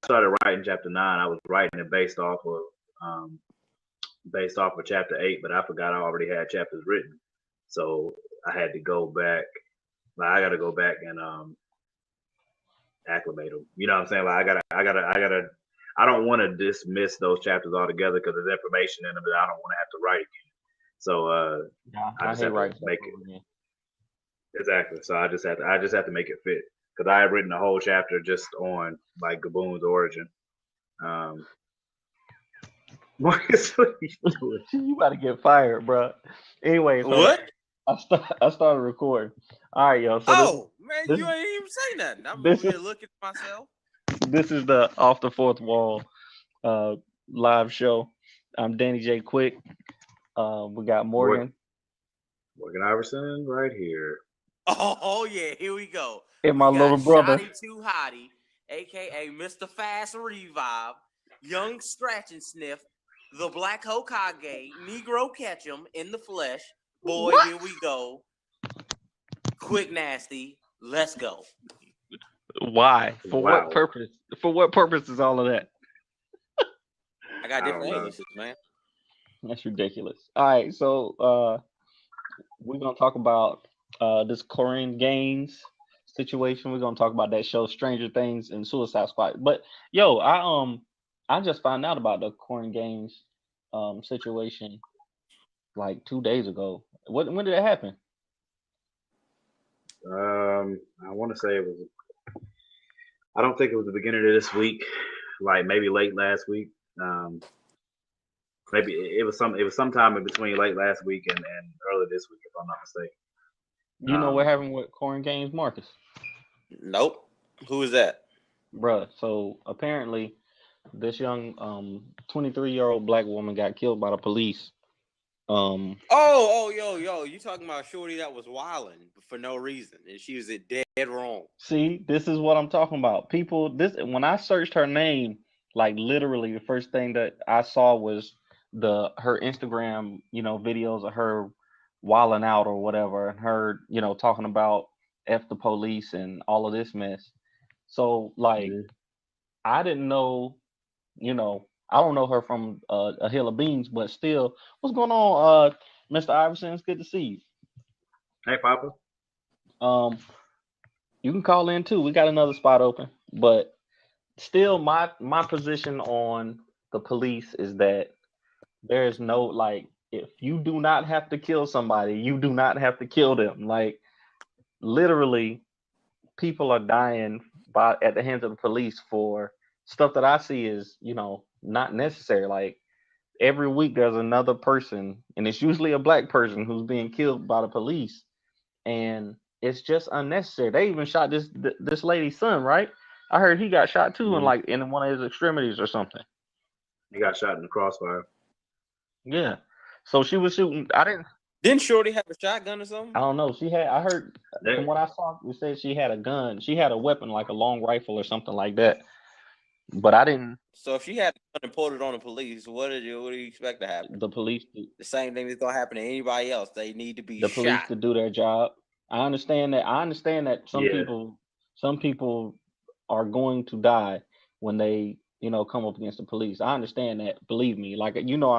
started writing chapter 9, I was writing it based off of chapter 8, but I forgot I already had chapters written, so I had to go back. Like I got to go back and acclimate them. You know what I'm saying? Like I gotta. I don't want to dismiss those chapters altogether because there's information in them that I don't want to have to write again. So I just have to make it again. exactly. So I just have to make it fit because I had written a whole chapter just on like Gaboon's origin. Marcus, what are you doing? You about to get fired, bro. Anyway, so What? I started recording. All right, yo. So man, you ain't even say nothing. I'm over here looking at myself. This is the Off the Fourth Wall live show. I'm Danny J. Quick. We got Morgan Iverson right here. Oh yeah, here we go. And my little brother. Shotty Too Hottie, aka Mr. Fast Revive, Young Scratch and Sniff, the Black Hokage, Negro Ketchum in the flesh. Boy, what? Here we go. Quick Nasty, let's go. Why? For what purpose? For what purpose is all of that? I got different aliases, man. That's ridiculous. All right, so we're gonna talk about this Korryn Gaines situation. We're gonna talk about that show, Stranger Things and Suicide Squad. But yo, I just found out about the Korryn Gaines situation like 2 days ago. When did it happen? I want to say it was. I don't think it was the beginning of this week, like maybe late last week. Maybe it was sometime in between late last week and early this week, if I'm not mistaken. You know what happened with Korryn Gaines, Marcus? Nope. Who is that? Bruh, so apparently this young 23-year-old black woman got killed by the police. Yo, you talking about Shorty that was wilding for no reason and she was dead wrong. See, this is what I'm talking about. People, when I searched her name, like literally the first thing that I saw was her Instagram, videos of her wilding out or whatever, and her, talking about F the police and all of this mess. So like, I didn't know, I don't know her from a hill of beans, but still, what's going on, Mr. Iverson? It's good to see you. Hey, Papa. You can call in too. We got another spot open, but still, my position on the police is that there is no if you do not have to kill somebody, you do not have to kill them. Like literally, people are dying at the hands of the police for stuff that I see is not necessary. Like every week there's another person, and it's usually a black person who's being killed by the police, and it's just unnecessary. They even shot this lady's son, right? I heard he got shot too, in one of his extremities or something. He got shot in the crossfire. Yeah. So she was shooting. Didn't Shorty have a shotgun or something? I don't know. I heard from what I saw, it said she had a gun. She had a weapon like a long rifle or something like that. But I didn't. So if she had a gun and pulled it on the police, what do you expect to happen? The police. The same thing that's gonna happen to anybody else. They need to be the shot. Police to do their job. I understand that some people are going to die when they come up against the police. I understand that. Believe me, I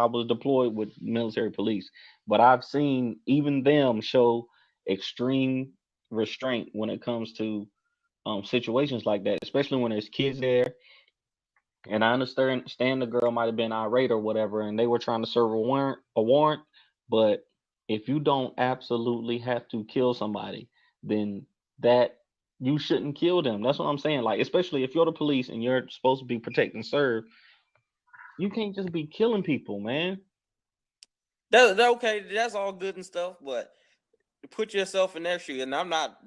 was deployed with military police, but I've seen even them show extreme restraint when it comes to situations like that, especially when there's kids there. And I understand the girl might have been irate or whatever, and they were trying to serve a warrant. But if you don't absolutely have to kill somebody, then that you shouldn't kill them. That's what I'm saying. Like, especially if you're the police and you're supposed to be protect and serve, you can't just be killing people, man. That's okay. That's all good and stuff, but put yourself in their shoes. And I'm not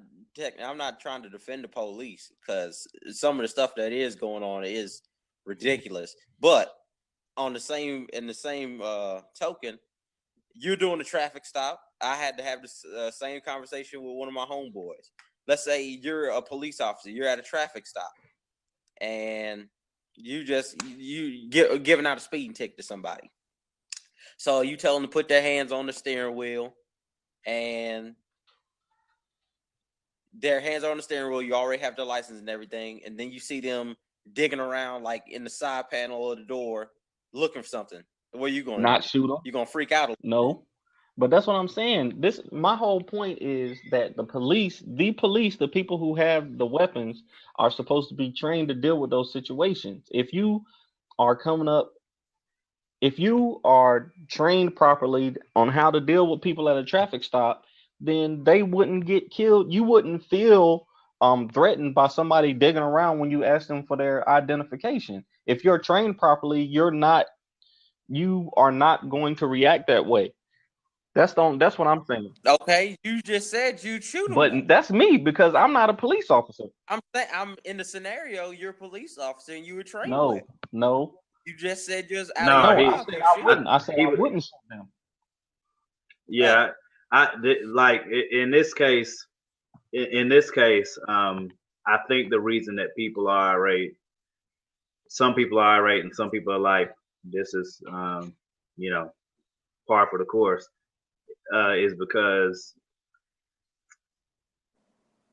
trying to defend the police because some of the stuff that is going on is ridiculous. But in the same token, you're doing a traffic stop. I had to have the same conversation with one of my homeboys. Let's say you're a police officer. You're at a traffic stop, and you giving out a speeding ticket to somebody. So you tell them to put their hands on the steering wheel, and their hands are on the steering wheel. You already have their license and everything, and then you see them digging around like in the side panel of the door looking for something, what are you going to not shoot them? You're going to freak out? No. But that's what I'm saying. My whole point is that the police, the people who have the weapons, are supposed to be trained to deal with those situations. If you are trained properly on how to deal with people at a traffic stop, then they wouldn't get killed. You wouldn't feel threatened by somebody digging around when you ask them for their identification. If you're trained properly, you are not going to react that way. That's what I'm saying. Okay, you just said you'd shoot him. But that's me because I'm not a police officer. I'm in the scenario. You're a police officer and you were trained. No. You just said just out of I said I wouldn't shoot them. Yeah, like in this case. I think the reason that people are irate, some people are irate, and some people are like, this is, par for the course. Is because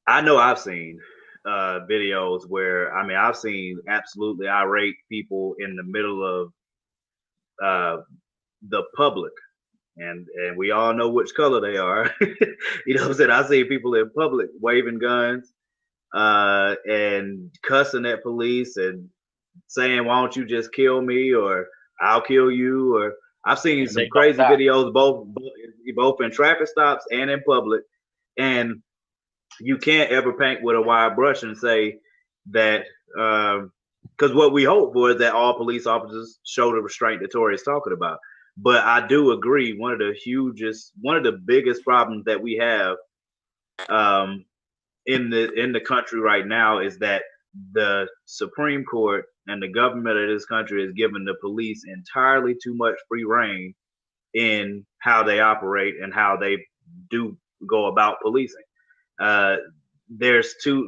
I know I've seen videos where I've seen absolutely irate people in the middle of the public, and we all know which color they are. You know what I'm saying? I see people in public waving guns and cussing at police and saying, "Why don't you just kill me?" or "I'll kill you," or I've seen some crazy videos both in traffic stops and in public, and you can't ever paint with a wide brush and say that because what we hope for is that all police officers show the restraint that Tori is talking about. But I do agree one of the biggest problems that we have in the country right now is that the Supreme Court and the government of this country is giving the police entirely too much free reign in how they operate and how they do go about policing. There's two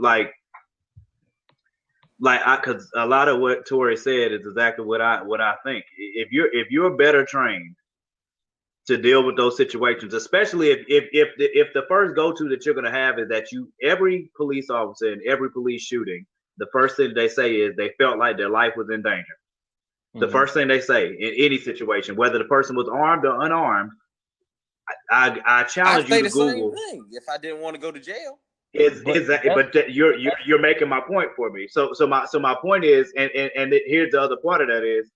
because a lot of what Tori said is exactly what I think. If you're better trained to deal with those situations, especially if the first go-to that you're going to have is that every police officer in every police shooting, the first thing they say is they felt like their life was in danger. The first thing they say in any situation, whether the person was armed or unarmed, I challenge you to Google. Same thing if I didn't want to go to jail. You're making my point for me. So my point is, and here's the other part of that is,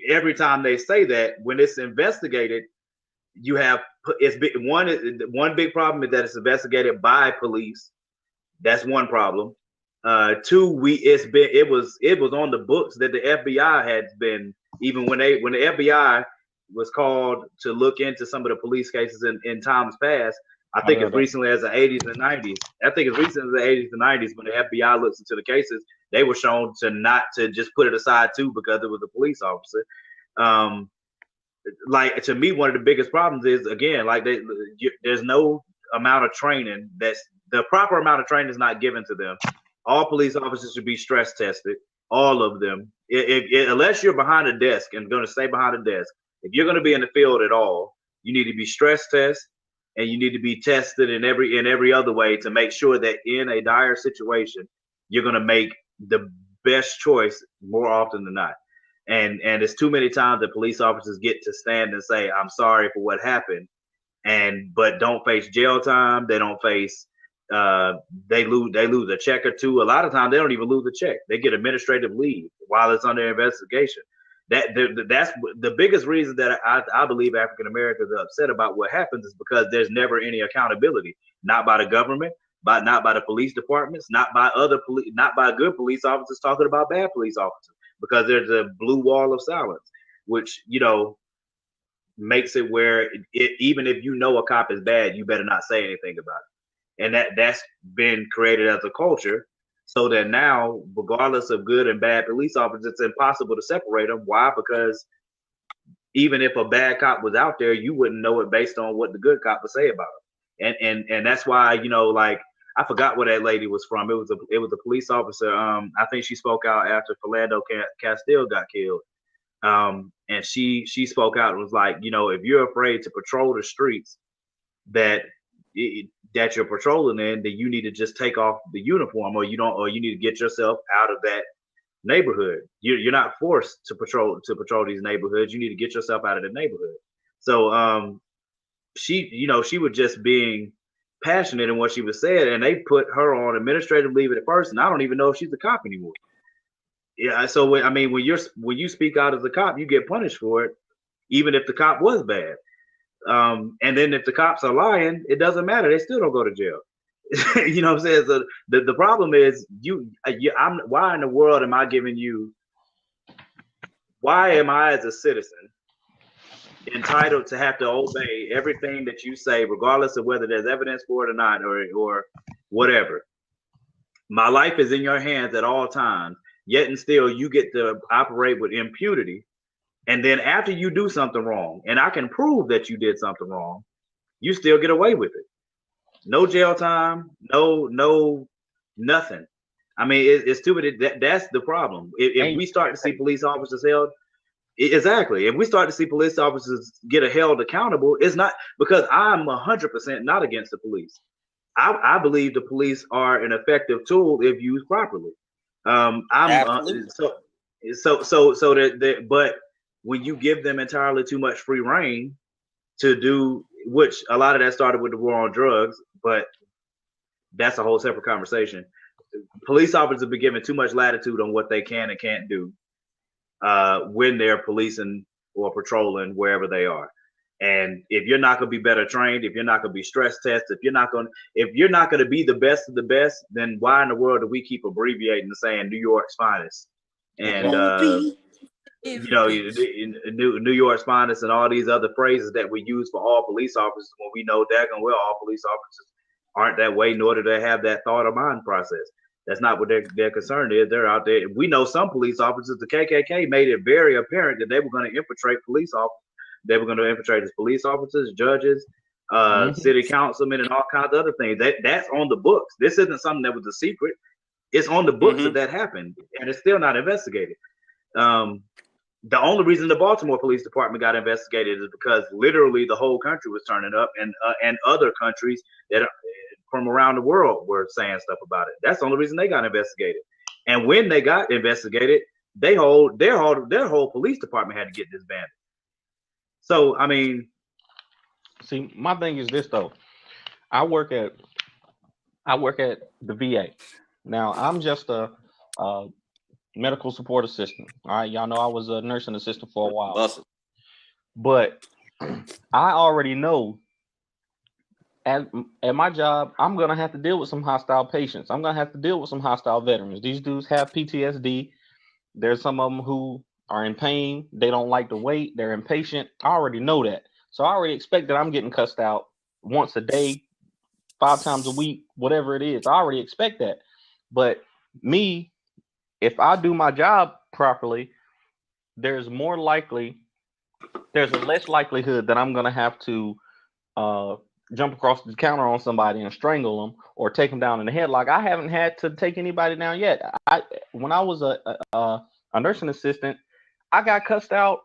every time they say that, when it's investigated, you have one big problem is that it's investigated by police. That's one problem. Two, it was on the books that the FBI had been, even when the FBI was called to look into some of the police cases in times past. I think as recently as the 80s and 90s. I think as recently as the 80s and 90s, when the FBI looks into the cases, they were shown to not to just put it aside too because it was a police officer. To me, one of the biggest problems is, again, there's no amount of training the proper amount of training is not given to them. All police officers should be stress tested, all of them. Unless you're behind a desk and going to stay behind a desk, if you're going to be in the field at all, you need to be stress tested, and you need to be tested in every other way to make sure that in a dire situation, you're going to make the best choice more often than not. And it's too many times that police officers get to stand and say, "I'm sorry for what happened," but don't face jail time. They don't face. They lose a check or two. A lot of times they don't even lose a check. They get administrative leave while it's under investigation. That's the biggest reason that I believe African Americans are upset about what happens is because there's never any accountability, not by the government, not by the police departments, not by good police officers talking about bad police officers, because there's a blue wall of silence, which makes it where even if you know a cop is bad, you better not say anything about it. And that's been created as a culture, so that now, regardless of good and bad police officers, it's impossible to separate them. Why? Because even if a bad cop was out there, you wouldn't know it based on what the good cop would say about him. And that's why, I forgot where that lady was from. It was a police officer. I think she spoke out after Philando Castile got killed. And she spoke out and was like, if you're afraid to patrol the streets that you're patrolling in, then you need to just take off the uniform, or you need to get yourself out of neighborhood. You're not forced to patrol these neighborhoods. You need to get yourself out of the neighborhood. So she, she was just being passionate in what she was saying, and they put her on administrative leave at first, and I don't even know if she's a cop anymore. Yeah, so when you speak out as a cop, you get punished for it, even if the cop was bad. And then if the cops are lying, it doesn't matter; they still don't go to jail. You know what I'm saying? So the problem is why in the world am I giving you? Why am I as a citizen entitled to have to obey everything that you say, regardless of whether there's evidence for it or not, or whatever? My life is in your hands at all times, yet and still you get to operate with impunity. And then after you do something wrong, and I can prove that you did something wrong, you still get away with it. No jail time, no nothing. I mean, it's stupid. That's the problem. If we start to see police officers held, exactly. If we start to see police officers get held accountable, it's not because I'm 100% not against the police. I believe the police are an effective tool if used properly. I'm but when you give them entirely too much free reign to do, which a lot of that started with the war on drugs, but that's a whole separate conversation. Police officers have been given too much latitude on what they can and can't do when they're policing or patrolling wherever they are. And if you're not going to be better trained, if you're not going to be stress tested, if you're not going to be the best of the best, then why in the world do we keep abbreviating and saying New York's finest? And New York's finest and all these other phrases that we use for all police officers when we know daggone well all police officers aren't that way, nor do they have that thought or mind process. That's not what their concern is. They're out there. We know some police officers, the KKK made it very apparent that they were going to infiltrate police officers. They were going to infiltrate as police officers, judges, city councilmen, and all kinds of other things. That's on the books. This isn't something that was a secret. It's on the books that happened, and it's still not investigated. The only reason the Baltimore Police Department got investigated is because literally the whole country was turning up, and other countries that from around the world were saying stuff about it. That's the only reason they got investigated. And when they got investigated, their whole police department had to get disbanded. So I mean, see, my thing is this though. I work at the VA. Now I'm just a medical support assistant. All right, y'all know I was a nursing assistant for a while. Awesome. But I already know at my job, I'm gonna have to deal with some hostile patients. I'm gonna have to deal with some hostile veterans. These dudes have PTSD. There's some of them who are in pain. They don't like to wait. They're impatient. I already know that. So I already expect that I'm getting cussed out once a day, 5 times a week, whatever it is. I already expect that. But me, if I do my job properly, there's a less likelihood that I'm going to have to jump across the counter on somebody and strangle them or take them down in the headlock. I haven't had to take anybody down yet. When I was a nursing assistant, I got cussed out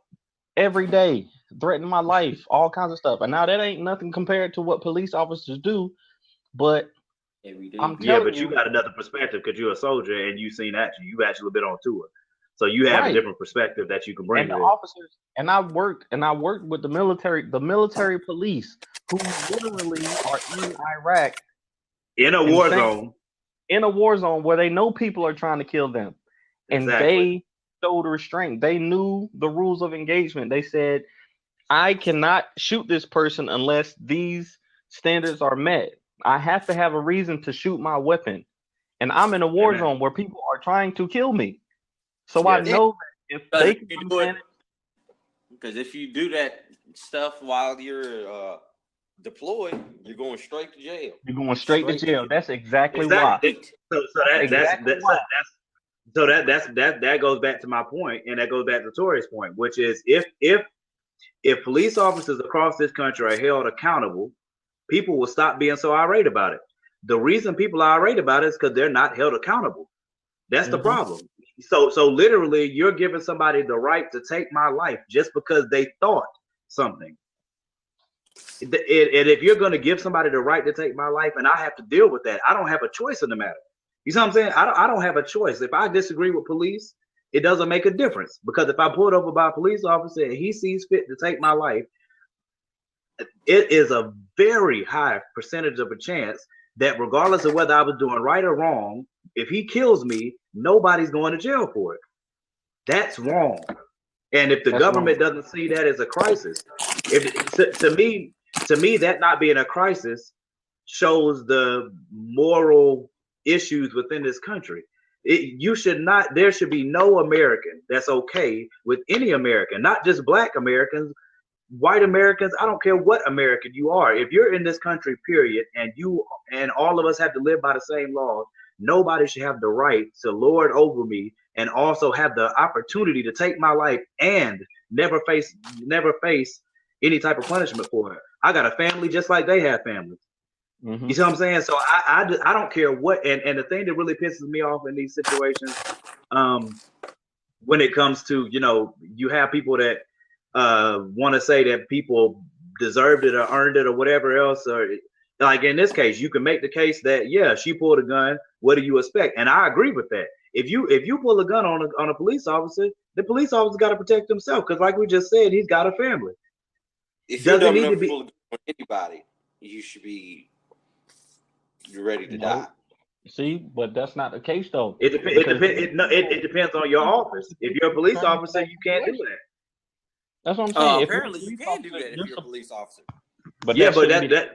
every day, threatening my life, all kinds of stuff. And now that ain't nothing compared to what police officers do, but I'm telling you got another perspective because you're a soldier and you've seen action. You've actually been on tour, so you have a different perspective that you can bring. And the officers, and I worked with the military police who literally are in Iraq in a war zone, where they know people are trying to kill them, and they showed restraint. They knew the rules of engagement. They said, I cannot shoot this person unless these standards are met. I have to have a reason to shoot my weapon. And I'm in a war zone where people are trying to kill me. So I know that if they can do it, because if you do that stuff while you're deployed, you're going straight to jail. You're going straight to jail. That's exactly why. So that goes back to my point, and that goes back to Tori's point, which is if police officers across this country are held accountable, people will stop being so irate about it. The reason people are irate about it is because they're not held accountable. That's the problem. So literally, you're giving somebody the right to take my life just because they thought something. And if you're going to give somebody the right to take my life, and I have to deal with that, I don't have a choice in the matter. You see what I'm saying? I don't have a choice. If I disagree with police, it doesn't make a difference, because if I pulled over by a police officer and he sees fit to take my life, it is a very high percentage of a chance that regardless of whether I was doing right or wrong, if he kills me, nobody's going to jail for it. That's wrong. And if the government doesn't see that as a crisis, to me, that not being a crisis shows the moral issues within this country. There should be no American that's okay with any American, not just Black Americans, white Americans. I don't care what American you are. If you're in this country, period, and all of us have to live by the same laws, nobody should have the right to lord over me and also have the opportunity to take my life and never face any type of punishment for it. I got a family just like they have families. You see what I'm saying? So I don't care what. And the thing that really pisses me off in these situations, when it comes to, you have people that want to say that people deserved it or earned it or whatever else, or like in this case, you can make the case that, yeah, she pulled a gun. What do you expect? And I agree with that. If you pull a gun on a police officer, the police officer got to protect himself, because like we just said, he's got a family. If you don't need to be pull a gun on anybody, you're ready to die. See, but that's not the case though. It depends on your office. If you're a police officer, you can't do that. That's what I'm saying. Apparently, you can do that if you're a police officer. But yeah, but that's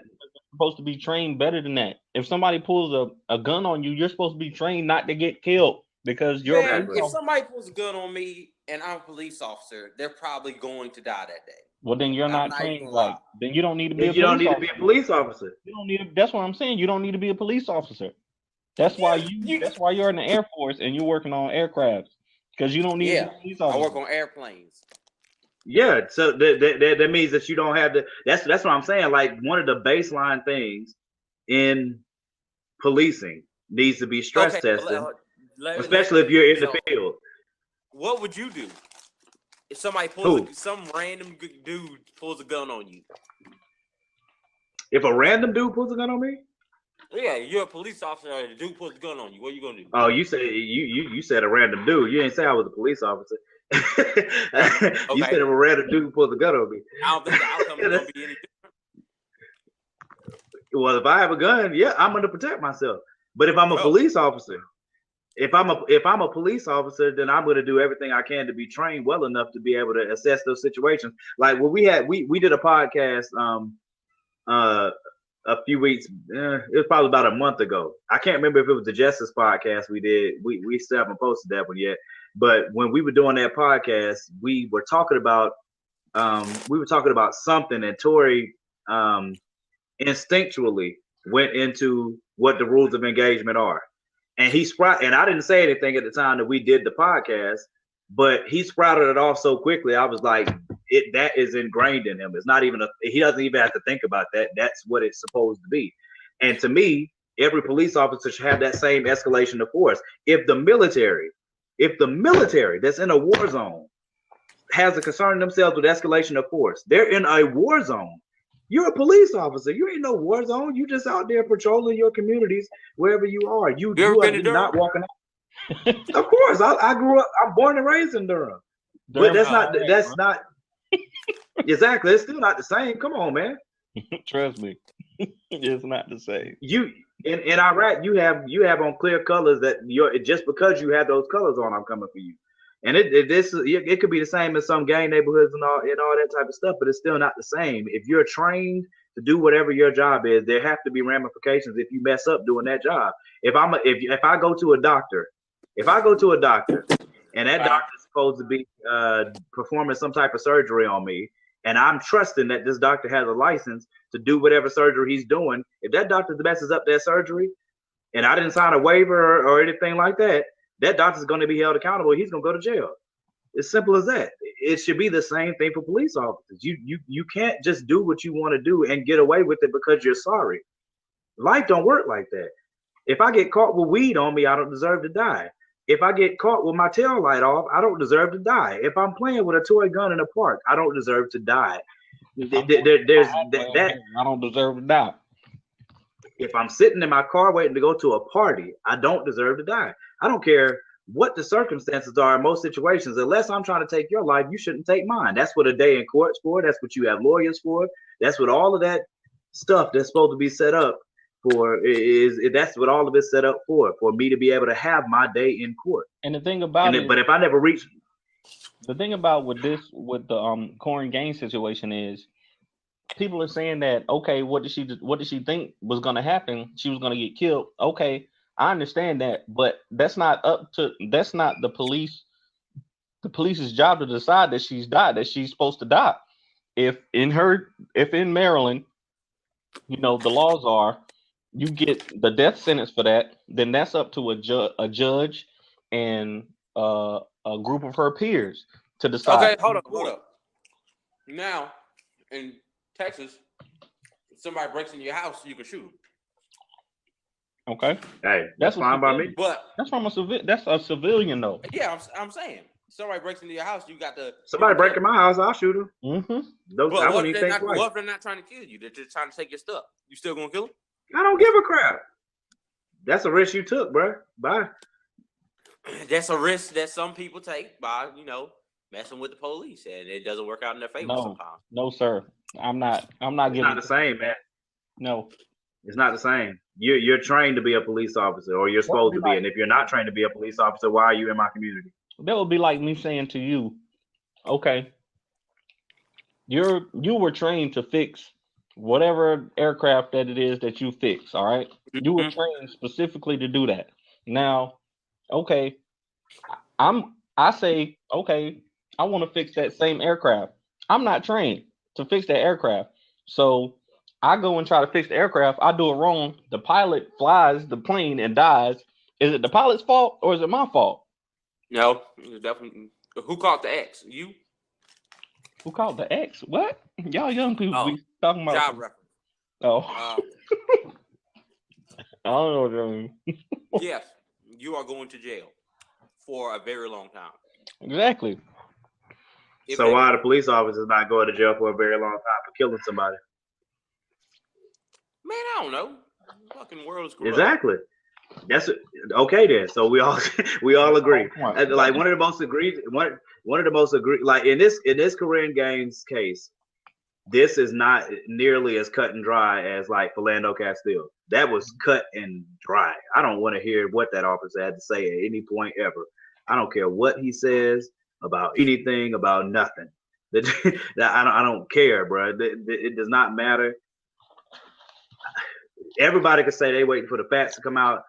supposed to be trained better than that. If somebody pulls a gun on you, you're supposed to be trained not to get killed, because you're. If somebody pulls a gun on me and I'm a police officer, they're probably going to die that day. Well, then you're not trained right. Then you don't need to be. You don't need to be a police officer. You don't need. That's what I'm saying. You don't need to be a police officer. That's why That's why you're in the Air Force and you're working on aircrafts, because you don't need to be a police officer. I work on airplanes. Yeah, so that means that you don't have the. That's what I'm saying. Like, one of the baseline things in policing needs to be stress testing, especially if you're in the field. What would you do if somebody some random dude pulls a gun on you? If a random dude pulls a gun on me? Yeah, you're a police officer and a dude pulls a gun on you. What are you gonna do? Oh, you said a random dude. You didn't say I was a police officer. You said if a random dude pulls a gun on me. I don't think the outcome is gonna be any different. Well, if I have a gun, yeah, I'm gonna protect myself. But if I'm a police officer, if I'm a police officer, then I'm gonna do everything I can to be trained well enough to be able to assess those situations. Like when we did a podcast a few weeks, it was probably about a month ago. I can't remember if it was the Justice podcast we did. We still haven't posted that one yet. But when we were doing that podcast, we were talking about something, and Tori instinctually went into what the rules of engagement are. And and I didn't say anything at the time that we did the podcast, but he sprouted it off so quickly. I was like, that is ingrained in him. It's not even he doesn't even have to think about that. That's what it's supposed to be. And to me, every police officer should have that same escalation of force. If the military that's in a war zone has a concern themselves with escalation of force, they're in a war zone. You're a police officer. You ain't no war zone. You just out there patrolling your communities wherever you are. You are not walking out. Of course, I grew up. I'm born and raised in Durham. But that's not exactly. It's still not the same. Come on, man. Trust me, it's not the same. In Iraq, you have on clear colors that just because you have those colors on, I'm coming for you. And it could be the same in some gang neighborhoods and all that type of stuff, but it's still not the same. If you're trained to do whatever your job is, there have to be ramifications if you mess up doing that job. If I go to a doctor, and that doctor's supposed to be performing some type of surgery on me, and I'm trusting that this doctor has a license to do whatever surgery he's doing, if that doctor messes up that surgery, and I didn't sign a waiver or anything like that, that doctor's going to be held accountable. He's going to go to jail. It's simple as that. It should be the same thing for police officers. You can't just do what you want to do and get away with it because you're sorry. Life don't work like that. If I get caught with weed on me, I don't deserve to die. If I get caught with my tail light off, I don't deserve to die. If I'm playing with a toy gun in a park, I don't deserve to die. I don't deserve to die. If I'm sitting in my car waiting to go to a party, I don't deserve to die. I don't care what the circumstances are in most situations. Unless I'm trying to take your life, you shouldn't take mine. That's what a day in court's for. That's what you have lawyers for. That's what all of that stuff that's supposed to be set up for is. That's what all of it's set up for me to be able to have my day in court. And the thing about it, but if I never reach, the thing about with the Korryn Gaines situation is, people are saying that, okay, what did she think was going to happen? She was going to get killed. Okay, I understand that, but that's not the police. The police's job to decide that she's died, that she's supposed to die. If in Maryland, the laws are you get the death sentence for that, then that's up to a judge and a group of her peers to decide. Okay, hold up. Now, in Texas, if somebody breaks into your house, you can shoot them. Okay. Hey, that's fine by me. But that's from that's a civilian though. Yeah, I'm saying. Somebody breaks into your house, you got to. Somebody break in my house, I'll shoot him. Mm-hmm. But what if they're not trying to kill you? They're just trying to take your stuff. You still gonna kill them? I don't give a crap. That's a risk you took, bro. Bye. That's a risk that some people take by, messing with the police, and it doesn't work out in their favor sometimes. No, sir. I'm not giving. It's not the same, man. No, it's not the same. You're trained to be a police officer, or you're supposed to be. And if you're not trained to be a police officer, why are you in my community? That would be like me saying to you, okay, you were trained to fix whatever aircraft that it is that you fix. All right, you were trained specifically to do that. Now, okay, I say, okay, I want to fix that same aircraft. I'm not trained to fix that aircraft, so I go and try to fix the aircraft. I do it wrong. The pilot flies the plane and dies. Is it the pilot's fault or is it my fault? No, definitely. Who caught the X? You? Who called the X? What? Y'all young people be talking about job reference. Oh. I don't know what that means. Yes, you are going to jail for a very long time. Exactly. So why are the police officers not going to jail for a very long time for killing somebody? Man, I don't know. The fucking world is corrupt. Exactly. That's okay then. So we all agree. Like one of the most agreed, like in this Korryn Gaines case, this is not nearly as cut and dry as like Philando Castile. That was cut and dry. I don't want to hear what that officer had to say at any point ever. I don't care what he says about anything, about nothing. I don't care, bro. It does not matter. Everybody could say they waiting for the facts to come out.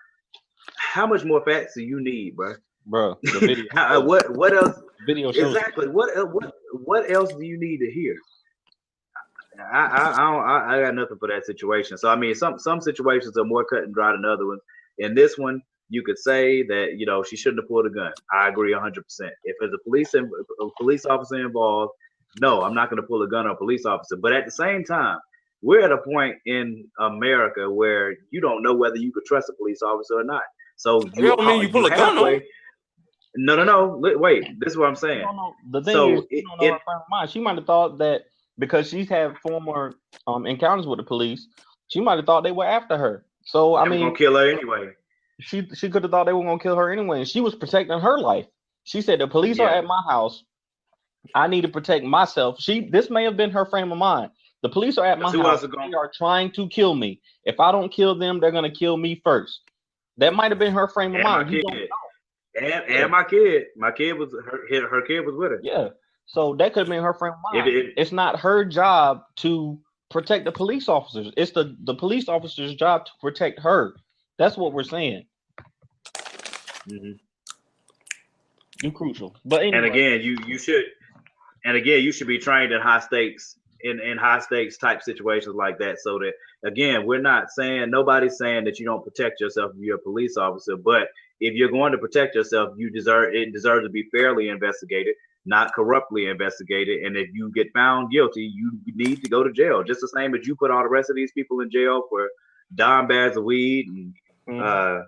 How much more facts do you need, bro? Bro, the video. what else? Video shows exactly. What else do you need to hear? I got nothing for that situation. So I mean, some situations are more cut and dry than other ones. In this one, you could say that she shouldn't have pulled a gun. I agree 100%. If there's a police officer involved, no, I'm not going to pull a gun on a police officer. But at the same time, we're at a point in America where you don't know whether you could trust a police officer or not. So you don't mean you pull a gun on? No. Wait, this is what I'm saying. The thing is, you don't know her frame of mind. She might have thought that because she's had former encounters with the police, she might have thought they were after her. So I mean, gonna kill her anyway. She could have thought they were gonna kill her anyway, and she was protecting her life. She said, "The police are at my house. I need to protect myself." This may have been her frame of mind. The police are at my house. They are trying to kill me. If I don't kill them, they're gonna kill me first. That might have been her frame of mind. You don't know. And my kid was her kid was with her. Yeah. So that could have been her frame of mind. It's not her job to protect the police officers. It's the police officer's job to protect her. That's what we're saying. Mm-hmm. You're crucial. But anyway. And again, you should be trained in high stakes in high stakes type situations like that. So that again, nobody's saying that you don't protect yourself if you're a police officer, but if you're going to protect yourself, it deserves to be fairly investigated, not corruptly investigated. And if you get found guilty, you need to go to jail. Just the same as you put all the rest of these people in jail for dime bags of weed and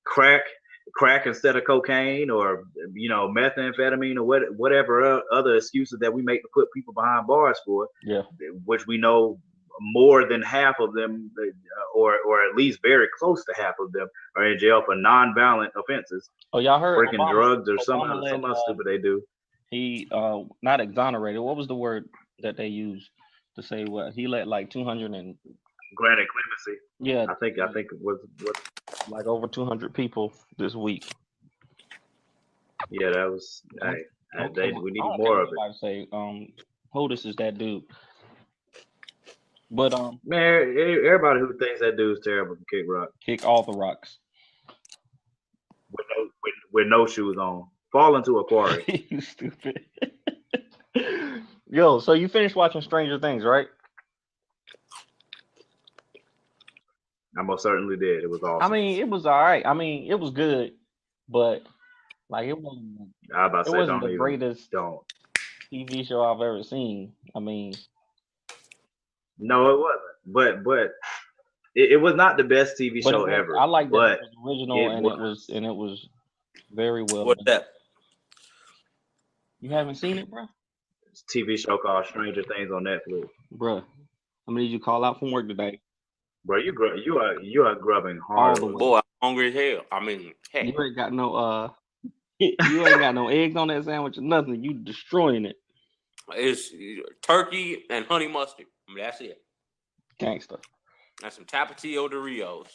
crack instead of cocaine, or methamphetamine, or whatever other excuses that we make to put people behind bars for. Yeah, which we know more than half of them, or at least very close to half of them, are in jail for non-violent offenses. Oh, y'all heard breaking Obama, drugs or Obama some other stupid they do. He not exonerated. What was the word that they used to say what he let like 200 and granted clemency? Yeah, I think it was like over 200 people this week. Yeah, that was. We need more of it. Say, Hodis is that dude. But man, everybody who thinks that dude's terrible can kick rock. Kick all the rocks. With no shoes on. Fall into a quarry. You stupid. Yo, so you finished watching Stranger Things, right? I most certainly did. It was awesome. I mean, it was all right. I mean, it was good, but like it wasn't the greatest TV show I've ever seen. I mean, no, it wasn't. But it was not the best TV show ever. I like that it was original and it was very well. What's that? You haven't seen it, bro? It's a TV show called Stranger Things on Netflix. Bro, I'm gonna need you to call out from work today. Bro, you are grubbing hard. Boy, I'm hungry as hell. I mean, heck. You ain't got no you ain't got no eggs on that sandwich or nothing. You destroying it. It's turkey and honey mustard. I mean, that's it. Gangster. That's some Tapatio Doritos.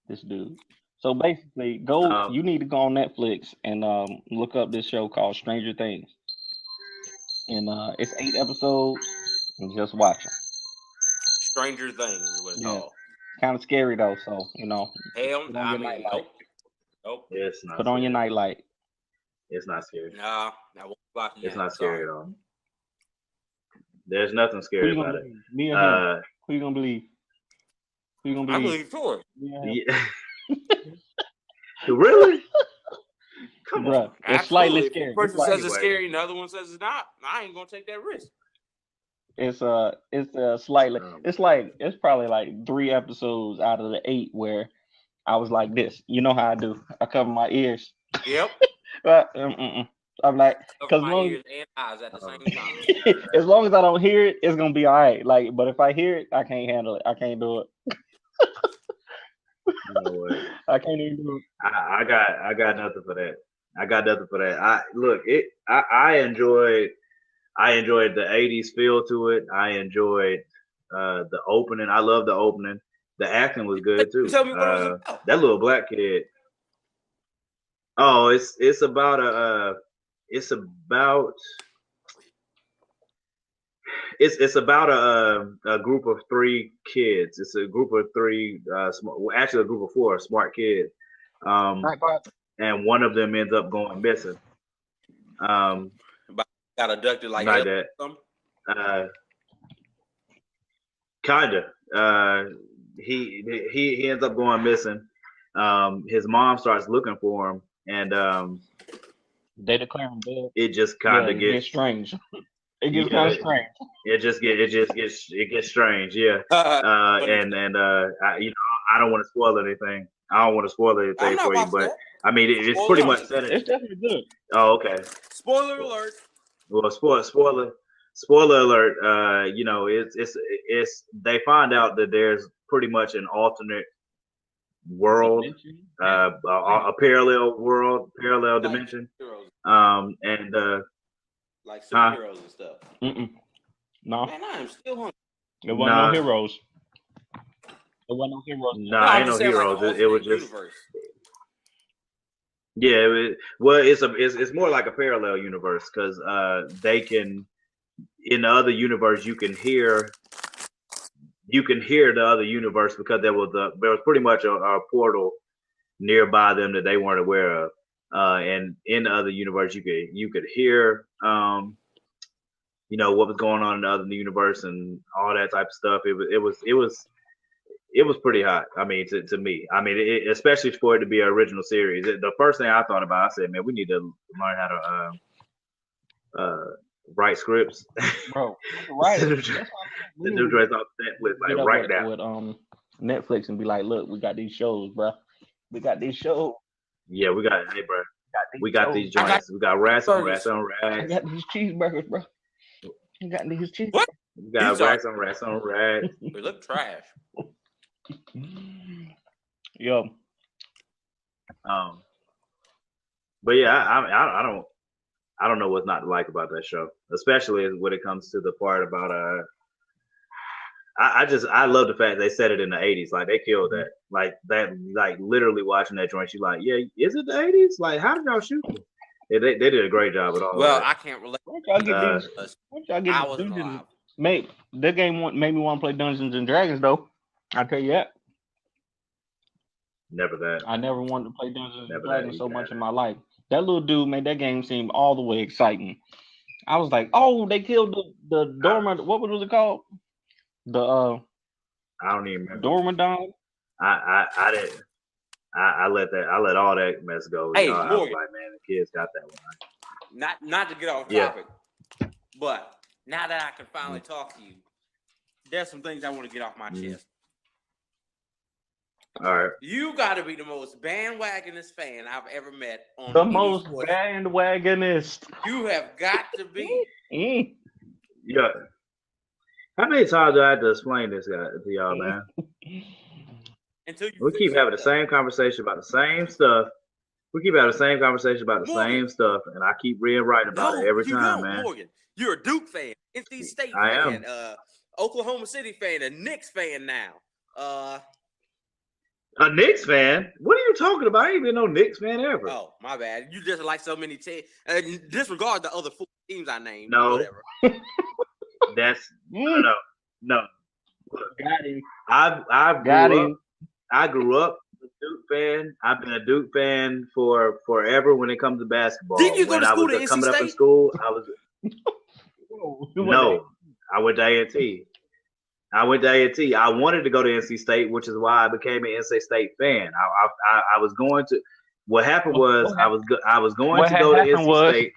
This dude. So basically, you need to go on Netflix and look up this show called Stranger Things. And it's 8 episodes, and just watch them. Stranger Things is what it's called. Kind of scary though, so Hell, nope. It's not. Put on your nightlight. It's not scary. Nah, it's not scary at all. There's nothing scary about it. Me and him. Who you gonna believe? Who you gonna believe? I believe Tor. Yeah. Really? Come on. It's slightly scary. One person says it's scary, another one says it's not. I ain't gonna take that risk. It's slightly. It's probably like 3 episodes out of the 8 where I was like this. You know how I do. I cover my ears. Yep. But I'm like, because my ears and eyes at the same time. As long as I don't hear it, it's gonna be all right. Like, but if I hear it, I can't handle it. I can't do it. You know what? I can't even do it. I got nothing for that. I enjoyed the 80s feel to it. I enjoyed the opening. I love the opening. The acting was good too. Tell me what it was about. That little black kid. Oh, it's about a group of 3 kids. It's a group of 3, actually a group of 4 smart kids. And one of them ends up going missing. Got abducted like that. Kinda. He ends up going missing. His mom starts looking for him, and they declare him dead. It just kind of gets strange. It gets kind of strange. It gets strange. Yeah. I don't want to spoil anything. For you, but I mean, it's pretty much set. It's definitely good. Oh, okay. Spoiler alert. Well, spoiler alert. It's they find out that there's pretty much an alternate world, a parallel world, parallel dimension, and like superheroes and stuff. No, man, I am still hungry. There wasn't no heroes. There wasn't no heroes. Ain't no heroes. Like it was just universe. Yeah. It's more like a parallel universe because they can, in the other universe, you can hear the other universe because there was pretty much a portal nearby them that they weren't aware of. And in the other universe, you could hear what was going on in the other universe and all that type of stuff. It was pretty hot. I mean, to me, I mean, especially for it to be an original series. The first thing I thought about, I said, man, we need to learn how to write scripts. Bro, right. The new dress off Netflix, like right now. With Netflix and be like, look, we got these shows, bro. We got these shows. Yeah, we got these joints. We got rats on rats. I got these cheeseburgers, bro. I got these cheeseburgers. What? You got racks on racks on racks. We look trash. Yo. But yeah, I don't know what's not to like about that show, especially when it comes to the part about I love the fact they said it in the 80s, like they killed that, like literally watching that joint. You like, yeah, is it the 80s? Like, how did y'all shoot them? Yeah, they did a great job with all Well, that. I can't relate. Once y'all get I wasn't alive. Mate, that game made me want to play Dungeons and Dragons, though. I'll tell you that. Never that. I never wanted to play Dungeons and Dragons so much in my life. That little dude made that game seem all the way exciting. I was like, oh, they killed the dormant. What was it called? I don't even remember. Dormodon. I didn't. I let all that mess go. Hey, I was like, man, the kids got that one. Not to get off topic, but now that I can finally talk to you, there's some things I want to get off my chest. All right. You got to be the most bandwagonist fan I've ever met on the most bandwagonist. You have got to be. Yeah. How many times do I have to explain this guy to y'all, man? We keep having the same conversation about the same stuff. We keep having the same conversation about the same stuff, and I keep rewriting about it every time, man. Morgan, you're a Duke fan, NC State fan, Oklahoma City fan, a Knicks fan now. A Knicks fan? What are you talking about? I ain't been no Knicks fan ever. Oh, my bad. You just like so many teams. Disregard the other 4 teams I named. No. Whatever. That's no. Got him. I grew up a Duke fan. I've been a Duke fan for forever when it comes to basketball. Didn't you go to school to NC State? Coming up in school, I was no. I went to A&T. I wanted to go to NC State, which is why I became an NC State fan. I was going to. What happened was I was going to go to NC State.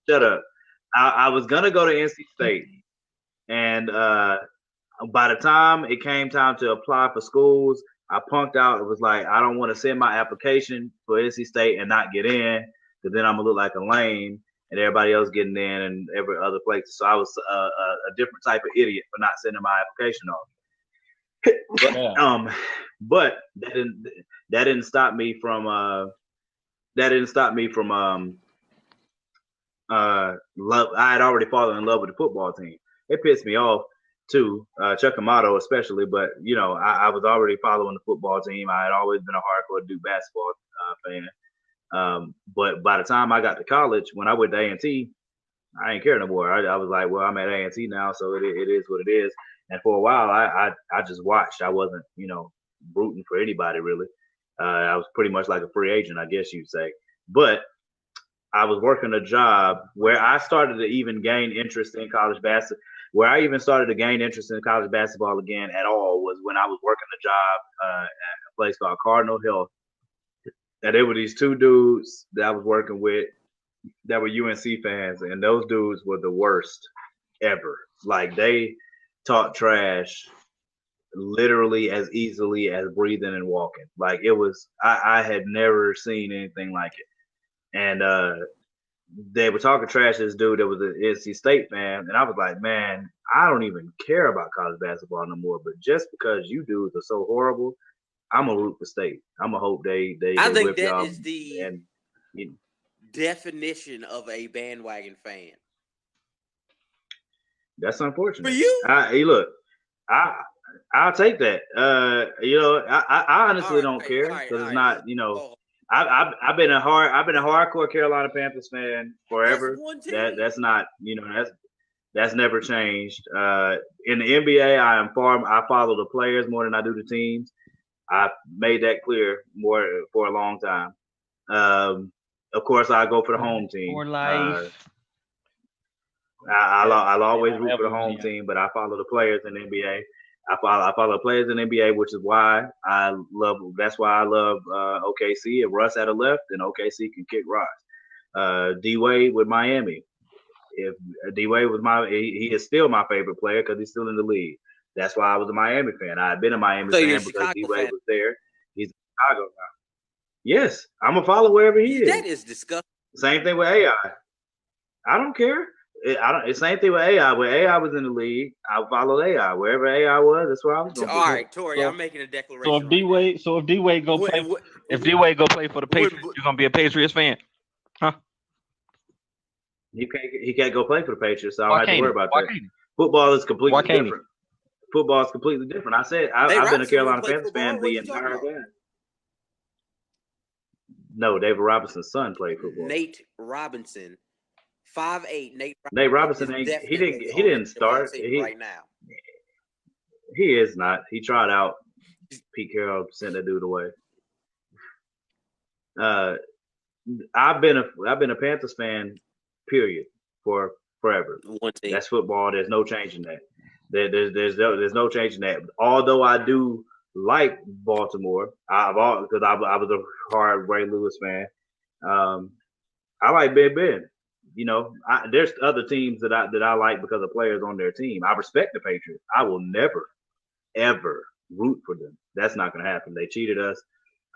Shut up. I was gonna go to NC State, and by the time it came time to apply for schools, I punked out. It was like, I don't want to send my application for NC State and not get in, because then I'm gonna look like a lame, and everybody else getting in and every other place. So I was a different type of idiot for not sending my application off. But that didn't stop me from love. I had already fallen in love with the football team. It pissed me off too, Chuck Amato especially. But I was already following the football team. I had always been a hardcore Duke basketball fan. But by the time I got to college, when I went to A&T, I ain't care no more. I was like, well, I'm at A&T now, so it is what it is. And for a while, I just watched. I wasn't rooting for anybody really. I was pretty much like a free agent, I guess you'd say. But I was working a job where I started to even gain interest in college basketball. Where I even started to gain interest in college basketball again at all was when I was working a job at a place called Cardinal Health. And there were these 2 dudes that I was working with that were UNC fans, and those dudes were the worst ever. Like, they talk trash literally as easily as breathing and walking. Like, it was, I had never seen anything like it. And they were talking trash to this dude that was an NC State fan, and I was like, man, I don't even care about college basketball no more. But just because you dudes are so horrible, I'm gonna root for State. I'm gonna hope they I think whip that y'all. is the definition of a bandwagon fan. That's unfortunate for you. Hey, look, I'll take that. I honestly don't care because it's not. I've been a hardcore Carolina Panthers fan forever. That's not, that's never changed. In the NBA, I follow the players more than I do the teams. I've made that clear for a long time. Of course, I go for the home team. For life. I'll always root for the home team, but I follow the players in the NBA. I follow players in the NBA, which is why that's why I love OKC. If Russ had a left, then OKC can kick rocks. D-Wade with Miami. If D-Wade was he is still my favorite player because he's still in the league. That's why I was a Miami fan. I had been a Miami fan because D-Wade was there. He's in Chicago now. Yes, I'm gonna follow wherever he is. That is disgusting. Same thing with AI. I don't care. I don't. It's same thing with AI. When AI was in the league, I followed AI. Wherever AI was, that's where I was going. All right, Tori, I'm making a declaration. So if D Wade, go play, if D Wade go play for the Patriots, you're gonna be a Patriots fan, huh? He can't go play for the Patriots, so I don't have to worry about that. Can't he? Football is completely different. Football is completely different. I said I've been a Carolina Panthers fan the entire time. No, David Robinson's son played football. Nate Robinson, 5'8". Nate Robinson ain't. He didn't start right now. He is not. He tried out. Pete Carroll sent that dude away. I've been a Panthers fan, period, for forever. That's football. There's no changing that. There's no changing that. Although I do like Baltimore, because I was a hard Ray Lewis fan. I like Big Ben. You know, there's other teams that I like because of players on their team. I respect the Patriots. I will never, ever root for them. That's not going to happen. They cheated us.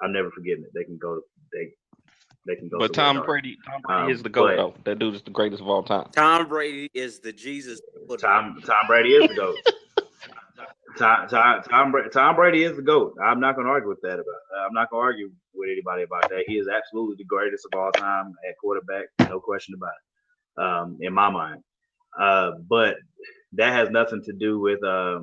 I'm never forgetting it. They can go. They can go. But Tom Brady is the GOAT, though. That dude is the greatest of all time. Tom Brady is the Jesus. Tom Brady is the GOAT. Tom Brady is the GOAT. I'm not going to argue with that. I'm not going to argue with anybody about that. He is absolutely the greatest of all time at quarterback. No question about it. In my mind. But that has nothing to do with my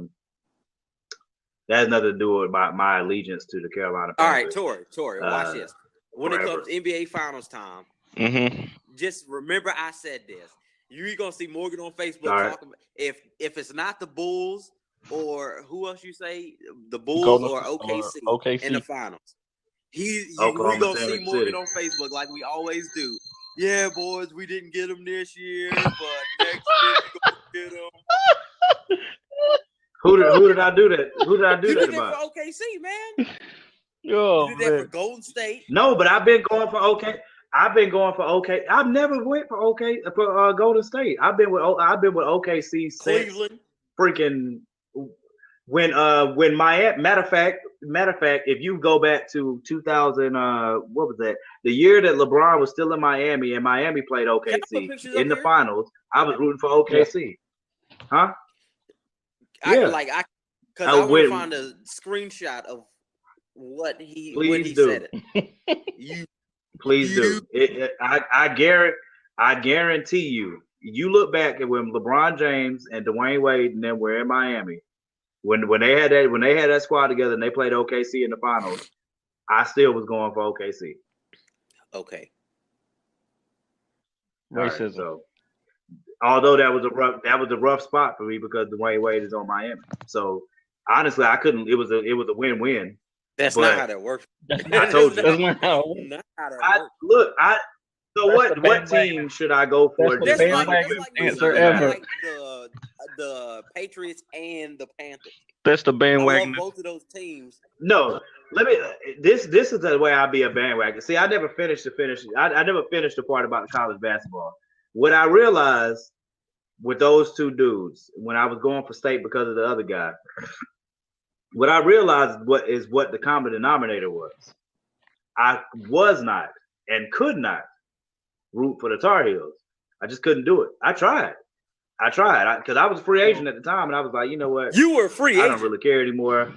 allegiance to the Carolina Panthers. All right, Tori, watch this. When it comes to NBA Finals time, just remember I said this. You're gonna see Morgan on Facebook talking about if it's not the Bulls or who else you say, the Bulls or OKC in the finals. We're gonna see Morgan on Facebook like we always do. Yeah, boys, we didn't get them this year, but next year we're gonna get them. Who did I do that? Who did I do that about? For OKC, man. Yo, you did that for Golden State. No, but I've been going for OK. I've never went for Golden State. I've been with OKC since Cleveland. Freaking when Miami. Matter of fact, if you go back to 2000, what was that? The year that LeBron was still in Miami and Miami played OKC in the finals, I was rooting for OKC. Huh? I want to find a screenshot of what he said it. Please do. I guarantee you. You look back at when LeBron James and Dwayne Wade and them were in Miami, when they had that squad together and they played OKC in the finals, I still was going for OKC. Okay. Racism. Right, so, although that was a rough spot for me because Dwayne Wade is on Miami. So honestly, I couldn't. It was a win-win. That's not how that works. I told you. So what team should I go for? That's the answer ever. Like the Patriots and the Panthers. That's the bandwagon. Both of those teams. No, This is the way I'll be a bandwagon. See, I never finished the part about college basketball. What I realized with those two dudes when I was going for state because of the other guy. What I realized what the common denominator was. I was not and could not root for the Tar Heels. I just couldn't do it. I tried because I was a free agent at the time, and I was like, you know what? You were a free agent. I don't really care anymore.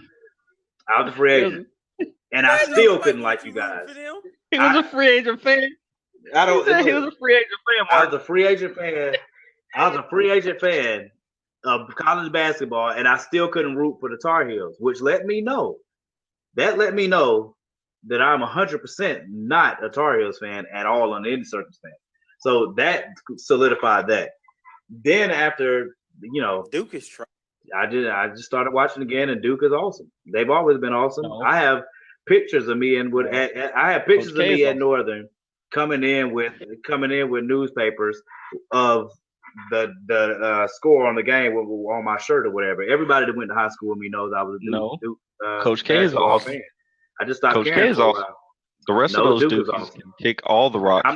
I was a free agent, and I still couldn't like you guys. He was a free agent fan. He was a free agent fan. I was a free agent fan. I was a free agent fan of college basketball, and I still couldn't root for the Tar Heels, which let me know that I'm 100% not a Tar Heels fan at all under any circumstance. So that solidified that. Then after, Duke is trying. I just started watching again, and Duke is awesome. They've always been awesome. No. I have pictures of me and at Northern coming in with newspapers of the score on the game on my shirt or whatever. Everybody that went to high school with me knows I was a Duke. Coach K is awesome. Fan. I just stopped Coach K is awesome. The rest of those dudes awesome. Can kick all the rocks.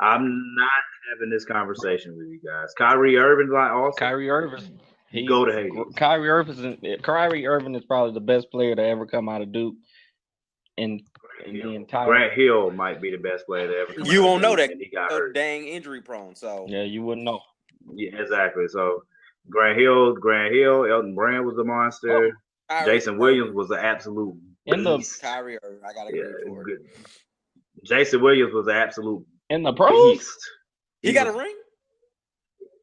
I'm not having this conversation with you guys. Kyrie Irving's like awesome. Kyrie Irving. Go to Hades. Kyrie Irving is probably the best player to ever come out of Duke. In the entire Grant Hill might be the best player to ever come You out won't of know Duke, that he got hurt. Dang injury prone. So yeah, you wouldn't know. Yeah, exactly. So Grant Hill, Elton Brand was the monster. Jason Williams was an absolute beast. Kyrie Irving, I gotta Yeah, agree for good. Jason Williams was an absolute in the pros. beast. He got a ring?